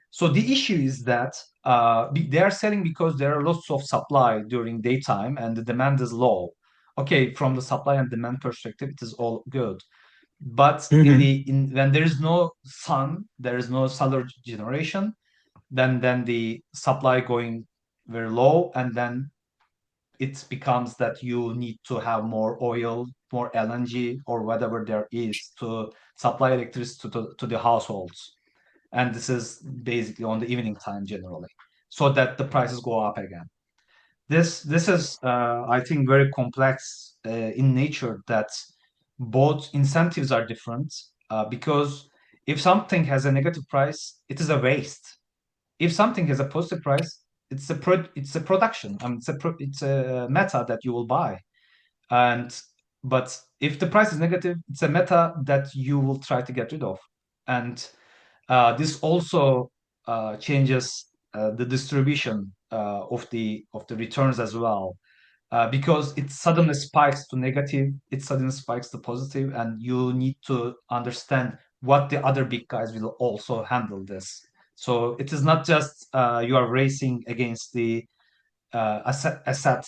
So the issue is that they are selling because there are lots of supply during daytime and the demand is low. Okay, from the supply and demand perspective, it is all good. But Hmm. when there is no sun, there is no solar generation, then the supply going very low, and then it becomes that you need to have more oil, more LNG, or whatever there is to supply electricity to the households. And this is basically on the evening time generally, so that the prices go up again. This is, I think, very complex in nature, that both incentives are different because if something has a negative price, it is a waste. If something has a positive price, it's a production. I mean, it's a meta that you will buy. And but if the price is negative, it's a meta that you will try to get rid of. And this also changes the distribution of the returns as well, because it suddenly spikes to negative, it suddenly spikes to positive, and you need to understand what the other big guys will also handle this. So it is not just you are racing against the asset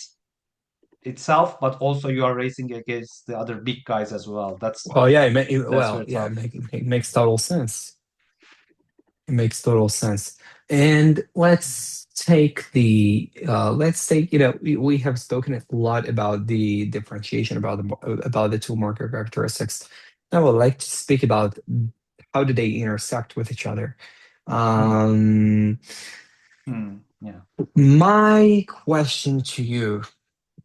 itself, but also you are racing against the other big guys as well. Well, yeah, That's well, very yeah, tough. it makes total sense. It makes total sense. And let's take, we have spoken a lot about the differentiation about the two market characteristics. I would like to speak about how do they intersect with each other. Hmm. Um, Yeah. my question to you,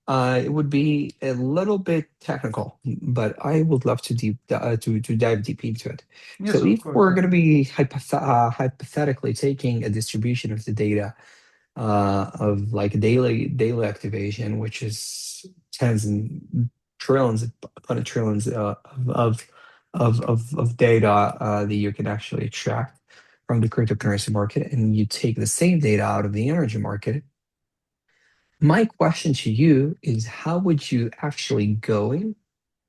it would be a little bit technical, but I would love to dive deep into it. Yes, So of if course. we're Yeah. going to be hypothetically taking a distribution of the data of like daily activation, which is tens and trillions upon trillions of data that you can actually extract from the cryptocurrency market, and you take the same data out of the energy market. My question to you is how would you actually going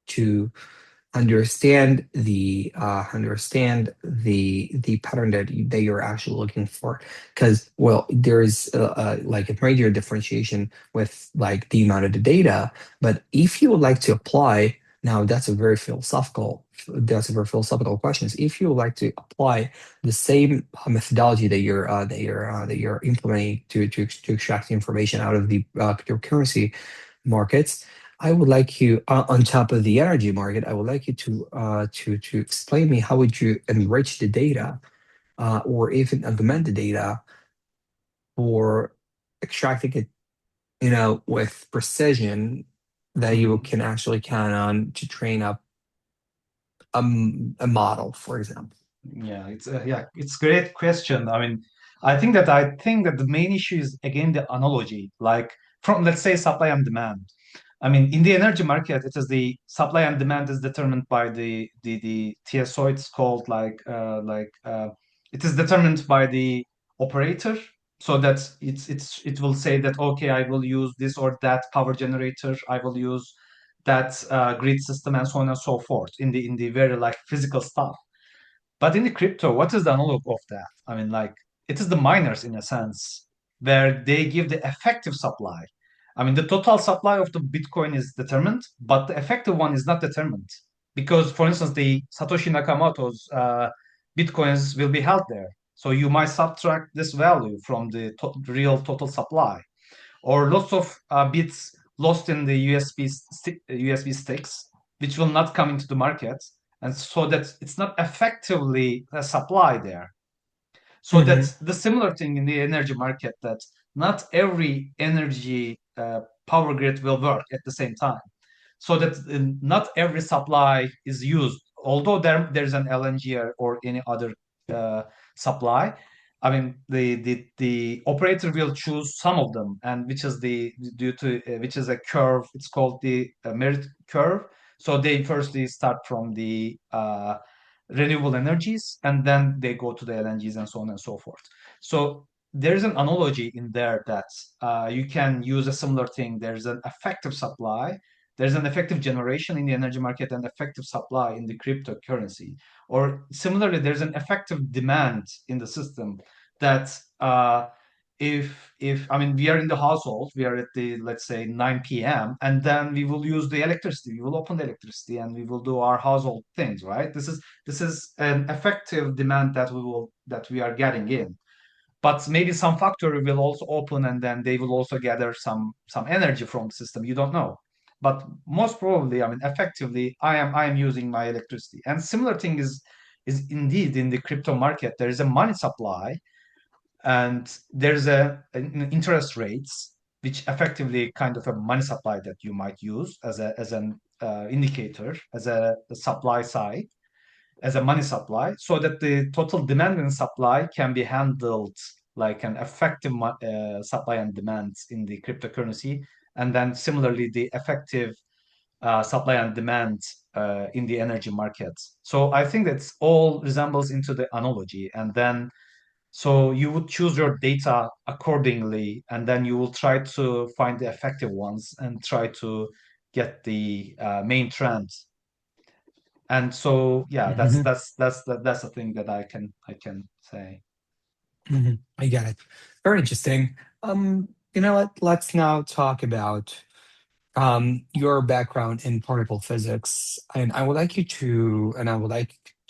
to understand the pattern that you're actually looking for? Because well, there is like a major differentiation with like the amount of the data, but if you would like to apply now, that's a very philosophical question. If you would like to apply the same methodology that you're implementing to extract the information out of the cryptocurrency markets, I would like you, on top of the energy market, I would like you to explain me how would you enrich the data, or even augment the data for extracting it, with precision that you Mhm. can actually count on to train up a model, for example. Yeah, it's great question. I mean, I think that the main issue is again the analogy, like from, let's say, supply and demand. I mean, in the energy market, it is the supply and demand is determined by the TSO. It's called it is determined by the operator. So that it will say that okay, I will use this or that power generator. I will use that grid system and so on and so forth in the very like physical stuff. But in the crypto, what is the analog of that? I mean, like, it is the miners in a sense, where they give the effective supply. I mean, the total supply of the Bitcoin is determined, but the effective one is not determined. Because, for instance, the Satoshi Nakamoto's Bitcoins will be held there. So you might subtract this value from the real total supply, or lots of bits lost in the USB sticks, which will not come into the market, and so that it's not effectively a supply there. So Hmm. that's the similar thing in the energy market, that not every energy power grid will work at the same time. so that not every supply is used. Although there's an LNG or any other uh, supply, I mean the operator will choose some of them, and which is the due to which is a curve. It's called the merit curve. So they firstly start from the renewable energies, and then they go to the LNGs and so on and so forth. So there's an analogy in there that you can use a similar thing. There's an effective supply, there's an effective generation in the energy market and effective supply in the cryptocurrency. Or similarly, there's an effective demand in the system that if I mean we are in the household, we are at the let's say 9 p.m. and then we will use the electricity. We will open the electricity and we will do our household things, right? This is an effective demand that we are getting in, but maybe some factory will also open and then they will also gather some energy from the system. You don't know, but most probably, I mean, effectively, I am using my electricity. And similar thing is indeed in the crypto market. There is a money supply and there's an interest rates, which effectively kind of a money supply that you might use as an indicator, as a supply side, as a money supply, so that the total demand and supply can be handled like an effective supply and demand in the cryptocurrency, and then similarly the effective supply and demand in the energy markets. So I think that's all resembles into the analogy, and then so you would choose your data accordingly, and then you will try to find the effective ones and try to get the main trends. And so yeah, that's Mhm. that's that's that's the thing that I can say. Mhm. I get it. Very interesting. Let's now talk about your background in particle physics, and I would like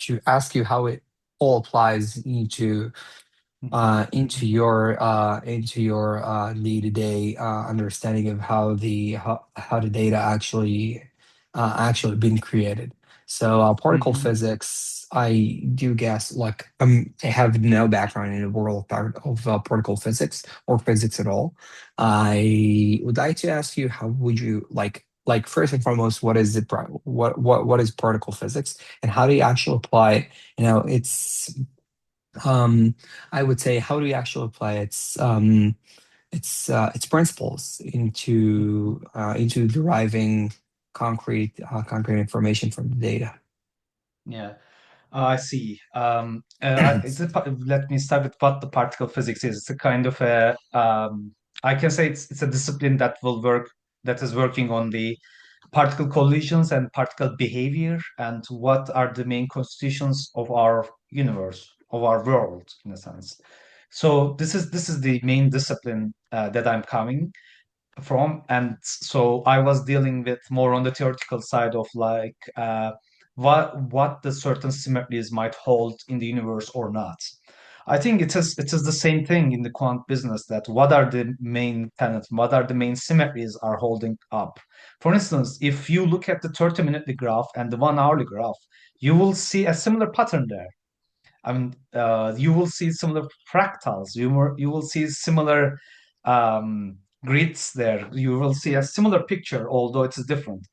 to ask you how it all applies Mhm. into your day-to-day understanding of how the data actually been created. So particle Mhm. physics, I do guess, like I have no background in the world of particle physics or physics at all. I would like to ask you, how would you like first and foremost, what is what is particle physics, and how do you actually apply, it's I would say, how do you actually apply its principles into deriving concrete information from the data? Yeah. I see. Let me start with what the particle physics is. It's a kind of a, I can say it's a discipline that is working on the particle collisions and particle behavior and what are the main constitutions of our universe, of our world, in a sense. So this is the main discipline that I'm coming from, and so I was dealing with more on the theoretical side of like what the certain symmetries might hold in the universe or not. I think it is the same thing in the quant business, that what are the main tenets, what are the main symmetries are holding up. For instance, if you look at the 30-minute graph and the 1 hourly graph, you will see a similar pattern there. I mean, you will see similar fractals. You will see similar grids there. You will see a similar picture, although it is different.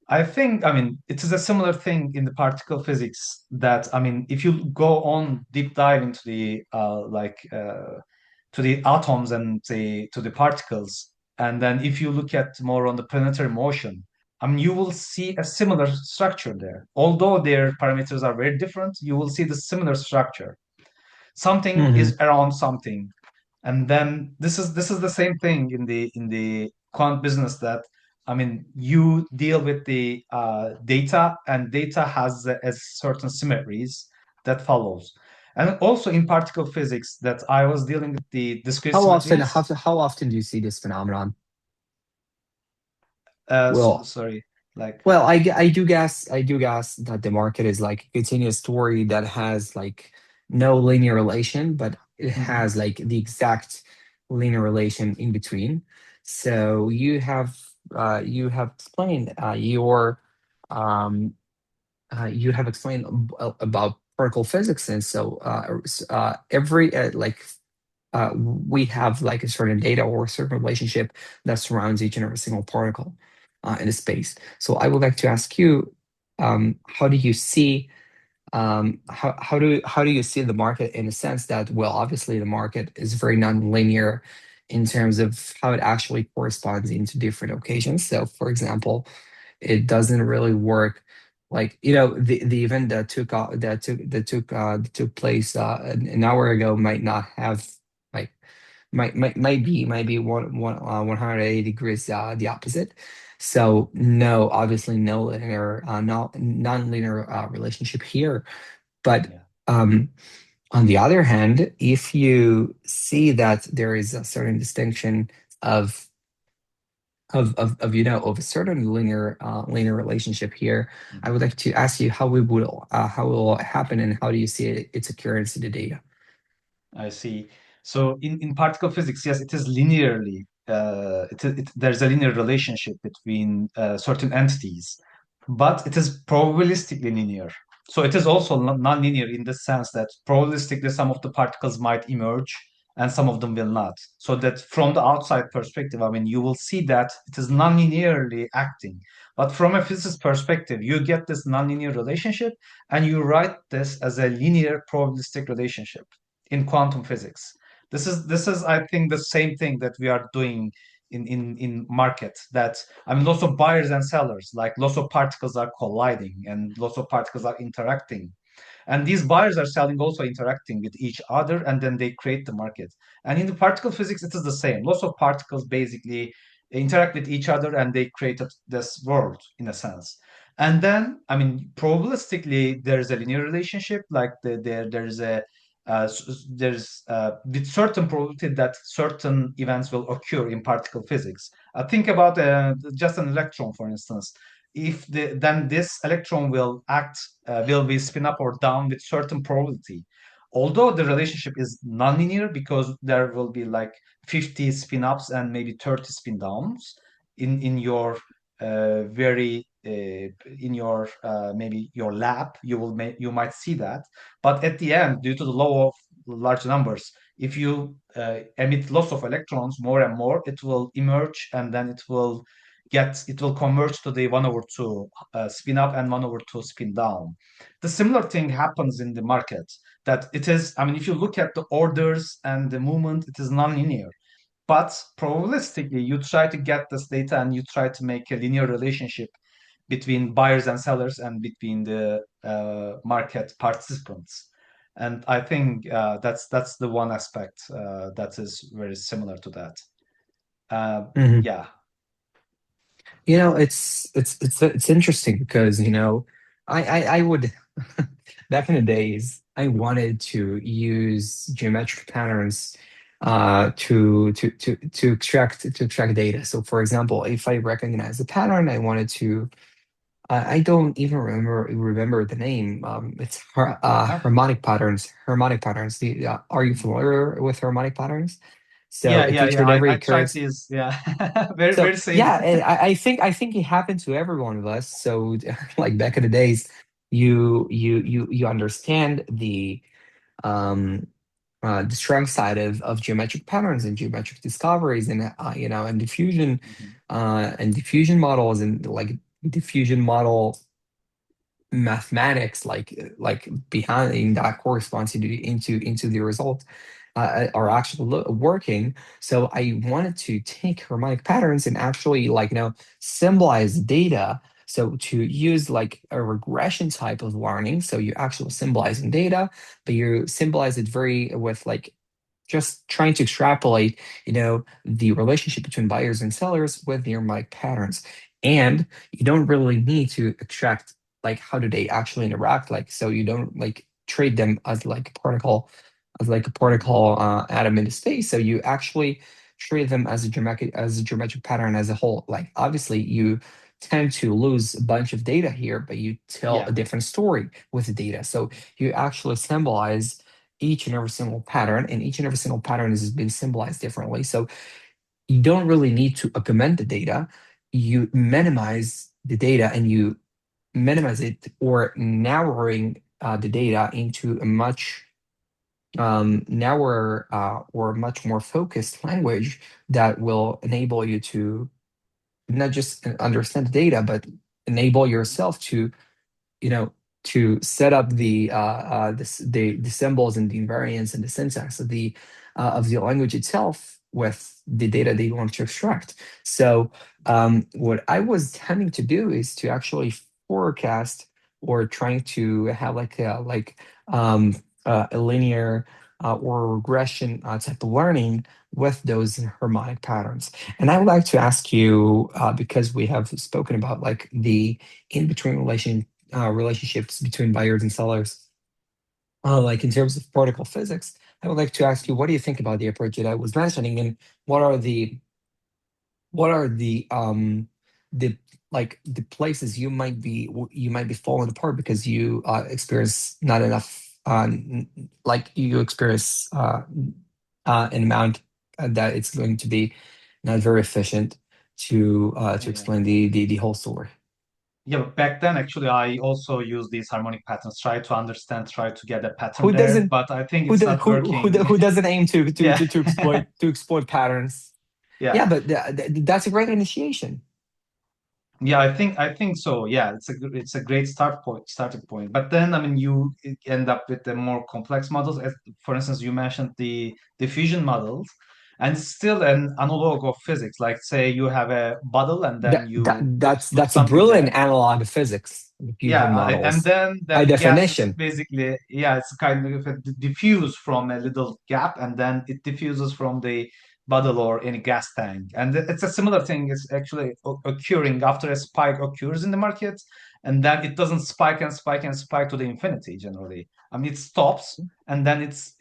I think, I mean, it is a similar thing in the particle physics that, I mean, if you go on deep dive into the to the atoms and to the particles, and then if you look at more on the planetary motion, I mean, you will see a similar structure there. Although their parameters are very different, you will see the similar structure. Something Hmm. is around something, and then this is the same thing in the quant business, that I mean you deal with the data, and data has a certain symmetries that follows. And also in particle physics, that I was dealing with the discrete symmetries. How often do you see this phenomenon? Well, Sorry, like. I do guess that the market is like a continuous story that has like no linear relation, but it Mhm. has like the exact linear relation in between. So you have explained um, you have explained about particle physics, and so every we have like a certain data or a certain relationship that surrounds each and every single particle. in the space. So I would like to ask you, how do you see how do you see the market in a sense that, well, obviously the market is very non-linear in terms of how it actually corresponds into different occasions. So, for example, it doesn't really work like, the event that took place an hour ago might not have like might be 180 degrees the opposite. So no, obviously no linear no non-linear relationship here. But Yeah. um on the other hand, if you see that there is a certain distinction of of a certain linear relationship here, I would Mhm. like to ask you how it will happen, and how do you see its occurrence in the data? I see. So in particle physics, yes, it is linearly. There's a linear relationship between certain entities, but it is probabilistically linear. So it is also non-linear in the sense that probabilistically some of the particles might emerge and some of them will not. So that from the outside perspective, I mean, you will see that it is non-linearly acting. But from a physicist perspective, you get this non-linear relationship and you write this as a linear probabilistic relationship in quantum physics. This is I think the same thing that we are doing in market. That I mean, lots of buyers and sellers, like lots of particles are colliding and lots of particles are interacting, and these buyers are selling also interacting with each other, and then they create the market. And in the particle physics it is the same. Lots of particles basically interact with each other and they created this world in a sense. And then I mean, probabilistically there is a linear relationship, like there's a there's with certain probability that certain events will occur in particle physics. Think about just an electron, for instance. If then this electron will act, will be spin up or down with certain probability. Although the relationship is nonlinear because there will be like 50 spin ups and maybe 30 spin downs in your very in your maybe your lab, you might see that. But at the end, due to the law of large numbers, if you emit lots of electrons more and more, it will emerge and then it will converge to the 1 over 2 spin up and 1 over 2 spin down. The similar thing happens in the market, that it is, I mean, if you look at the orders and the movement, it is non-linear. But probabilistically, you try to get this data and you try to make a linear relationship between buyers and sellers and between the market participants. And I think that's the one aspect that is very similar to that. Mhm. Yeah, It's interesting because, I would back in the days, I wanted to use geometric patterns to extract data. So, for example, if I recognize a pattern, I wanted to I don't even remember the name. It's uh, harmonic patterns. Are you familiar with harmonic patterns? So yeah, it yeah, takes yeah. with every I tried occurrence. this. Yeah, very So very same. yeah, and I think it happened to every one of us. So like back in the days, you understand um the strong side of geometric patterns and geometric discoveries, and Mhm, diffusion models, and like diffusion model mathematics, like behind that corresponds into the result, are mhm, actually working. So I wanted to take harmonic patterns and actually, symbolize data. So to use like a regression type of learning. So you actually symbolizing data, but you symbolize it very with like just trying to extrapolate, the relationship between buyers and sellers with the harmonic patterns. And you don't really need to extract like how do they actually interact, like, so you don't like treat them mhm. as like a particle atom in the space. So you actually treat them as a geometric pattern as a whole. Like, obviously you tend to lose a bunch of data here, but you tell a Yeah, different story with the data. So you actually symbolize each and every single pattern, and each and every single pattern is being symbolized differently. So you don't really need to augment the data. You minimize the data, and you minimize it, or narrowing the data into a much narrower or much more focused language that will enable you to not just understand the data, but enable yourself to, you know, to set up the symbols and the invariants and the syntax of the language itself with the data that you want to extract. So what I was tending to do is to actually forecast or trying to have um, a linear or regression type of learning with those harmonic patterns. And I would like to ask you, because we have spoken about like the in between relationships between buyers and sellers. Like in terms of particle physics, I would like to ask you, what do you think about the approach that I was mentioning, and what are the like the places you might be falling apart because you experience not enough like you experience an amount that it's going to be not very efficient to Yeah. explain the whole story. Yeah, but back then actually I also use these harmonic patterns, try to understand, try to get a pattern Who there, doesn't but I think it's not working. who doesn't aim Yeah, to exploit patterns? Yeah, yeah. but that's a great initiation. Yeah, I think so. Yeah, it's a great starting point. But then I mean you end up with the more complex models. As for instance, you mentioned the diffusion models, and it's still an analog of physics. Like say you have a bottle and then you put That's a something brilliant there. analog of physics, Yeah, diffusion and models, then by that gas is definition. basically, yeah, it's kind of a diffuse from a little gap, and then it diffuses from the bottle or any gas tank. And it's a similar thing is actually occurring after a spike occurs in the market, and then it doesn't spike and spike and spike to the infinity generally. I mean, it stops, and then it's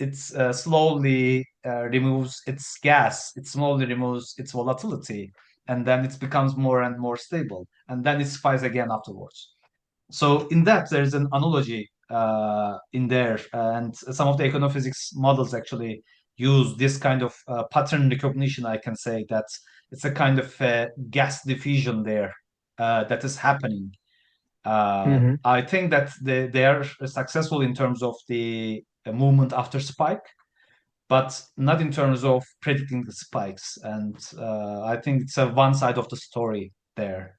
slowly removes its gas, it slowly removes its volatility, and then it becomes more and more stable, and then it spikes again afterwards. So in that, there's an analogy in there, and some of the econophysics models actually use this kind of pattern recognition. I can say that it's a kind of gas diffusion there that is happening. Hmm. I think that they are successful in terms of the movement after spike, but not in terms of predicting the spikes. And I think it's a one side of the story there.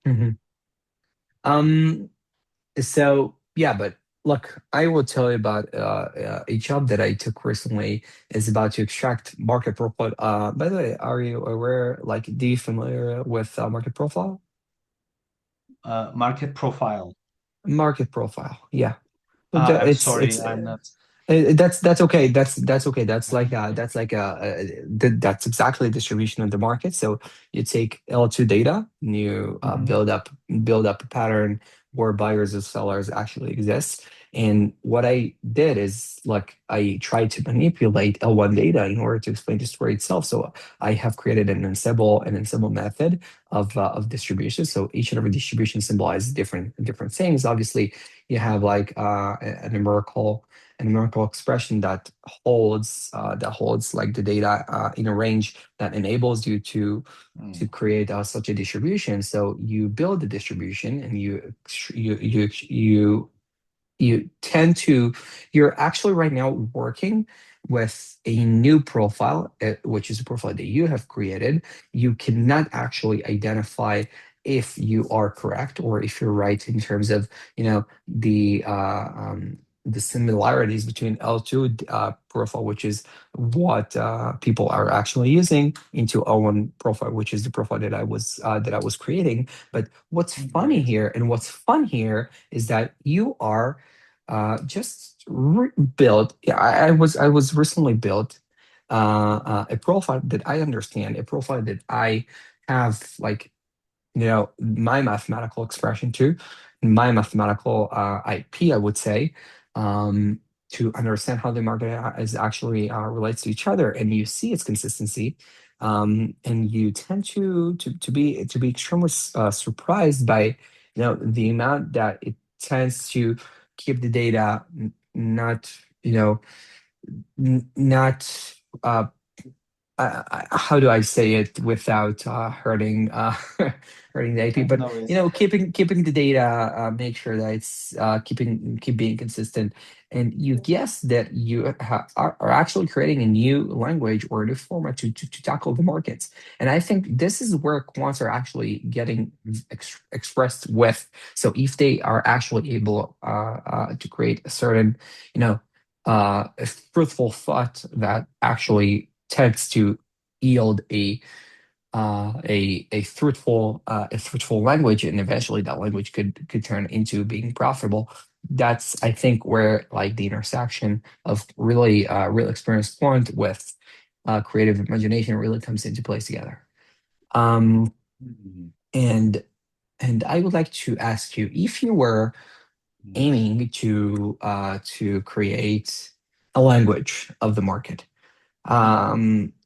Hmm. Um, so yeah, but look, I will tell you about a job that I took recently is about to extract market profile. By the way, are you aware, like, do you familiar with market profile? Market profile. Market profile, yeah. But I'm sorry, I'm not. that's okay. That's okay. Okay. That's exactly the distribution of the market. So you take L2 data and you Mhm. build up a pattern where buyers and sellers actually exist. And what I did is like I tried to manipulate L1 data in order to explain the story itself. So I have created an ensemble method of distribution. So each and every distribution symbolizes different things. Obviously, you have like a numerical expression that holds like the data in a range that enables you to Mm. create such a distribution. So you build the distribution and you tend to you're actually right now working with a new profile, which is a profile that you have created. You cannot actually identify if you are correct or if you're right in terms of the similarities between L2 profile, which is what people are actually using, into L1 profile, which is the profile that I was creating. But what's funny Great. here and what's fun here is that you are just built. Yeah, I was recently built a profile that I understand, a profile that I have like my mathematical expression to, my mathematical IP, I would say, um, to understand how the market is actually relates to each other, and you see its consistency, and you tend to be extremely surprised by the amount that it tends to keep the data not not uh, how do I say it without hurting hurting the IP? But No you worries. know, keeping the data, make sure that it's keep being consistent. And you guess that you are actually creating a new language or a new format to tackle the markets. And I think this is where quants are actually getting expressed with. So if they are actually able to create a certain, you know, a fruitful thought that actually tends to yield a fruitful language, and eventually that language could turn into being profitable. That's, I think, where like the intersection of really real experienced quant with creative imagination really comes into place together. Um, Mhm. and and I would like to ask you if you were aiming to create a language of the market,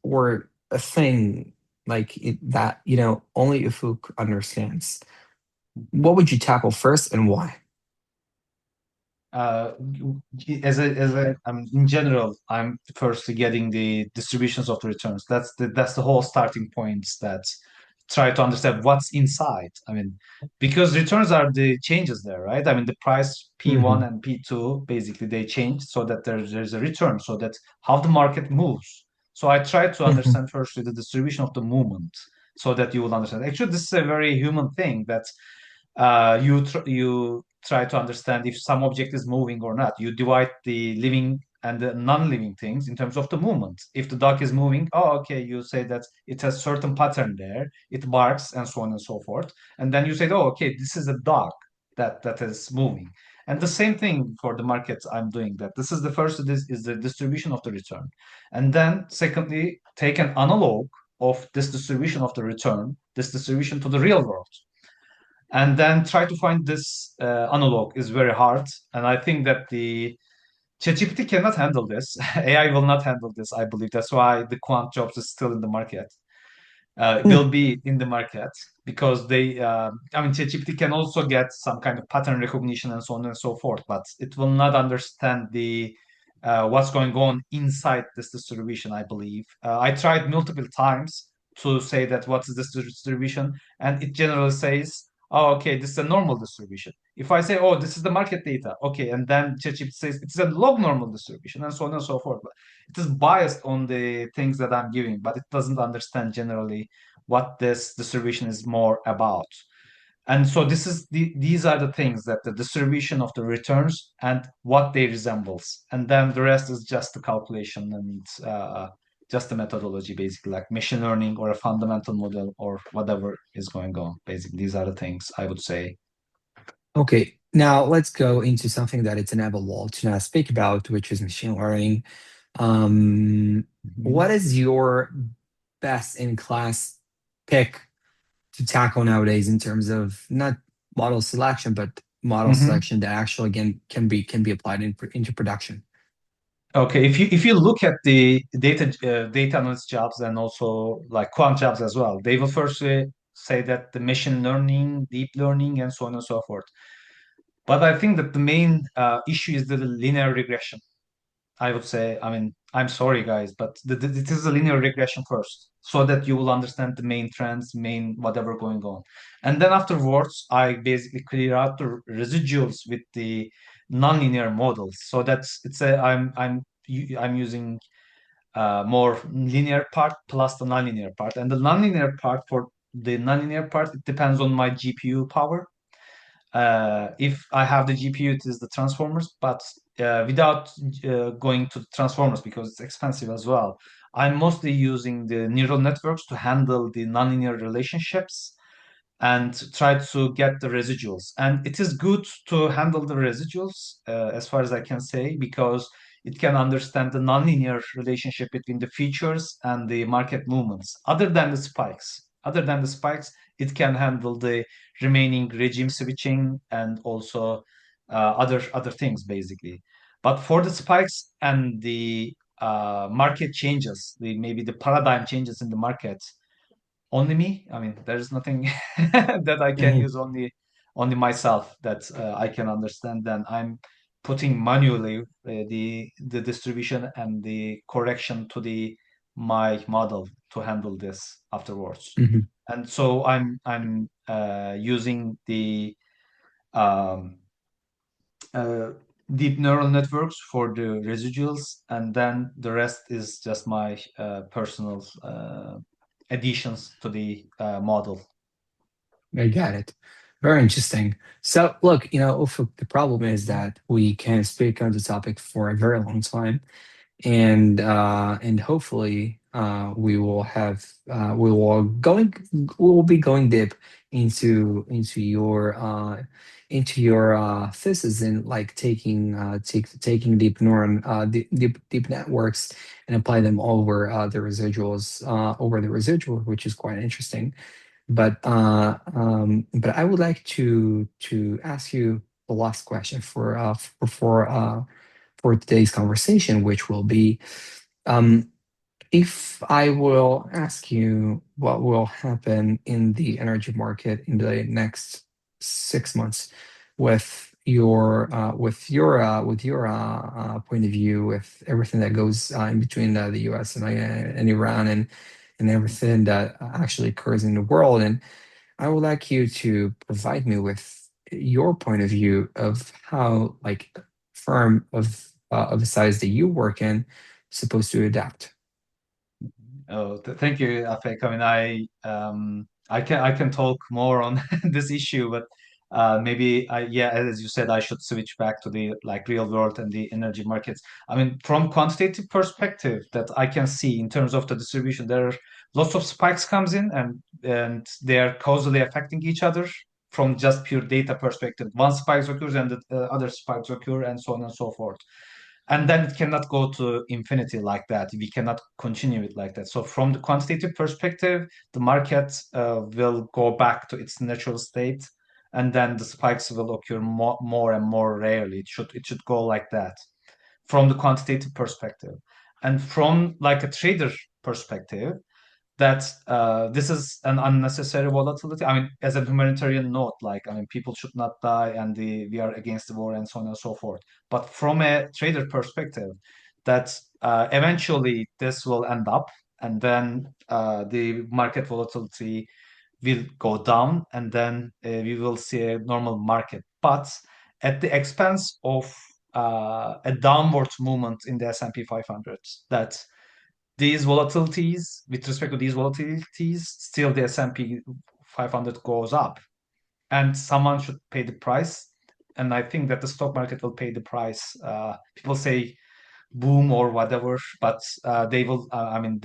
or a thing like that, you know, only Ufuk understands. What would you tackle first and why? uh, in general, I'm firstly getting the distributions of the returns. That's the whole starting points that try to understand what's inside. I mean, because returns are the changes there, right? I mean, the price P1 Hmm. and P2 basically they change so that there's a return, so that how the market moves. So I try to Hmm. understand firstly the distribution of the movement so that you will understand. Actually, this is a very human thing that you try to understand if some object is moving or not. You divide the living and the non-living things in terms of the movement. If the dog is moving, oh, okay, you say that it has certain pattern there, it barks and so on and so forth. And then you say, oh, okay, this is a dog that is moving. And the same thing for the markets, I'm doing that. This is the first, this is the distribution of the return. And then secondly, take an analog of this distribution of the return, this distribution to the real world, and then try to find this analog is very hard. And I think that the ChatGPT cannot handle this. AI will not handle this, I believe. That's why the quant jobs is still in the market, will be in the market, because I mean, ChatGPT can also get some kind of pattern recognition and so on and so forth, but it will not understand the what's going on inside this distribution, I believe. I tried multiple times to say that what is this distribution, and it generally says, oh, okay, this is a normal distribution. If I say, oh, this is the market data, okay, and then ChatGPT says it's a log normal distribution, and so on and so forth. But it is biased on the things that I'm giving, but it doesn't understand generally what this distribution is more about. And so these are the things that the distribution of the returns and what they resembles, and then the rest is just the calculation and just the methodology, basically, like machine learning or a fundamental model or whatever is going on. Basically, these are the things I would say. Okay, now let's go into something that it's inevitable to now speak about, which is machine learning. Um, what Mhm. is your best in class pick to tackle nowadays in terms of not model selection, but model Mhm. selection that actually again can be applied into production? Okay, if you look at the data analyst jobs and also like quant jobs as well, they will firstly say that the machine learning, deep learning, and so on and so forth. But I think that the main issue is the linear regression. I would say, I mean, I'm sorry, guys, but it is a linear regression first, so that you will understand the main trends, main whatever going on. And then afterwards, I basically clear out the residuals with the nonlinear models. So that's it's a I'm using more linear part plus the nonlinear part. And the nonlinear part, for the nonlinear part, it depends on my GPU power. If I have the GPU, it is the transformers, but without going to the transformers because it's expensive as well. I'm mostly using the neural networks to handle the nonlinear relationships and try to get the residuals. And it is good to handle the residuals, as far as I can say, because it can understand the nonlinear relationship between the features and the market movements. Other than the spikes, it can handle the remaining regime switching and also other things basically. But for the spikes and the market changes, maybe the paradigm changes in the market, only me. I mean, there's nothing that I can Mhm. use, only myself that I can understand. Then I'm putting manually the distribution and the correction to the my model to handle this afterwards. Mhm. And so I'm using the um, uh, deep neural networks for the residuals, and then the rest is just my personal additions to the model. I got it. Very interesting. So, look, Ufuk, the problem is that we can speak on the topic for a very long time, and hopefully, we will be going deep into your thesis and like taking deep networks and apply them over the residuals, which is quite interesting. But I would like to ask you the last question for today's conversation, which will be, um, if I will ask you what will happen in the energy market in the next 6 months, with your point of view, with everything that goes in between the U.S. and Iran and everything that actually occurs in the world, and I would like you to provide me with your point of view of how, like, firm of the size that you work in supposed to adapt. Oh, thank you, Afek. I mean, I can talk more on this issue, but maybe yeah, as you said, I should switch back to the like real world and the energy markets. I mean, from quantitative perspective, that I can see in terms of the distribution, there are lots of spikes comes in, and they are causally affecting each other from just pure data perspective. One spike occurs and the other spikes occur, and so on and so forth, and then it cannot go to infinity like that. We cannot continue it like that. So from the quantitative perspective, the market will go back to its natural state, and then the spikes will occur more and more rarely. It should go like that from the quantitative perspective. And from like a trader perspective, that this is an unnecessary volatility. I mean, as a humanitarian note, like, I mean, people should not die, and we are against the war, and so on and so forth. But from a trader perspective, that eventually this will end up, and then the market volatility will go down, and then we will see a normal market, but at the expense of a downward movement in the S&P 500. That these volatilities, with respect to these volatilities, still the S&P 500 goes up, and someone should pay the price. And I think that the stock market will pay the price. People say boom or whatever, but they will. I mean,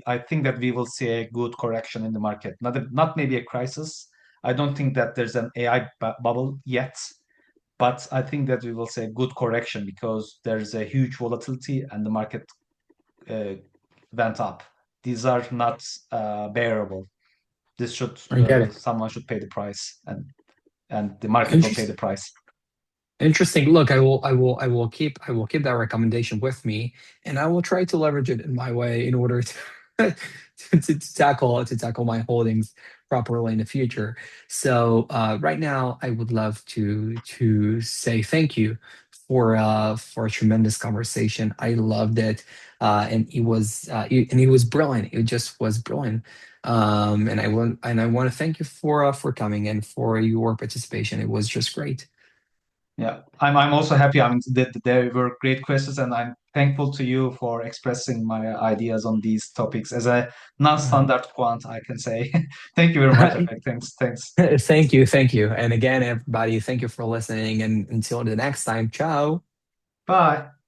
I think that we will see a good correction in the market. Not maybe a crisis. I don't think that there's an AI bubble yet, but I think that we will see a good correction because there's a huge volatility and the market uh, went up. These are not bearable. This should I get it. someone should pay the price, and the market will pay the Interesting. price. Interesting. Look, I will keep that recommendation with me, and I will try to leverage it in my way in order to to tackle my holdings properly in the future. So right now, I would love to say thank you for a tremendous conversation. I loved it, and it was brilliant. It just was brilliant. And I want to thank you for coming and for your participation. It was just great. Yeah, I'm also happy. I mean, that there were great questions, and I'm thankful to you for expressing my ideas on these topics as a non-standard quant. I can say, thank you very much. Effect. Thanks, thanks. Thank you, thank you. And again, everybody, thank you for listening. And until the next time, ciao. Bye.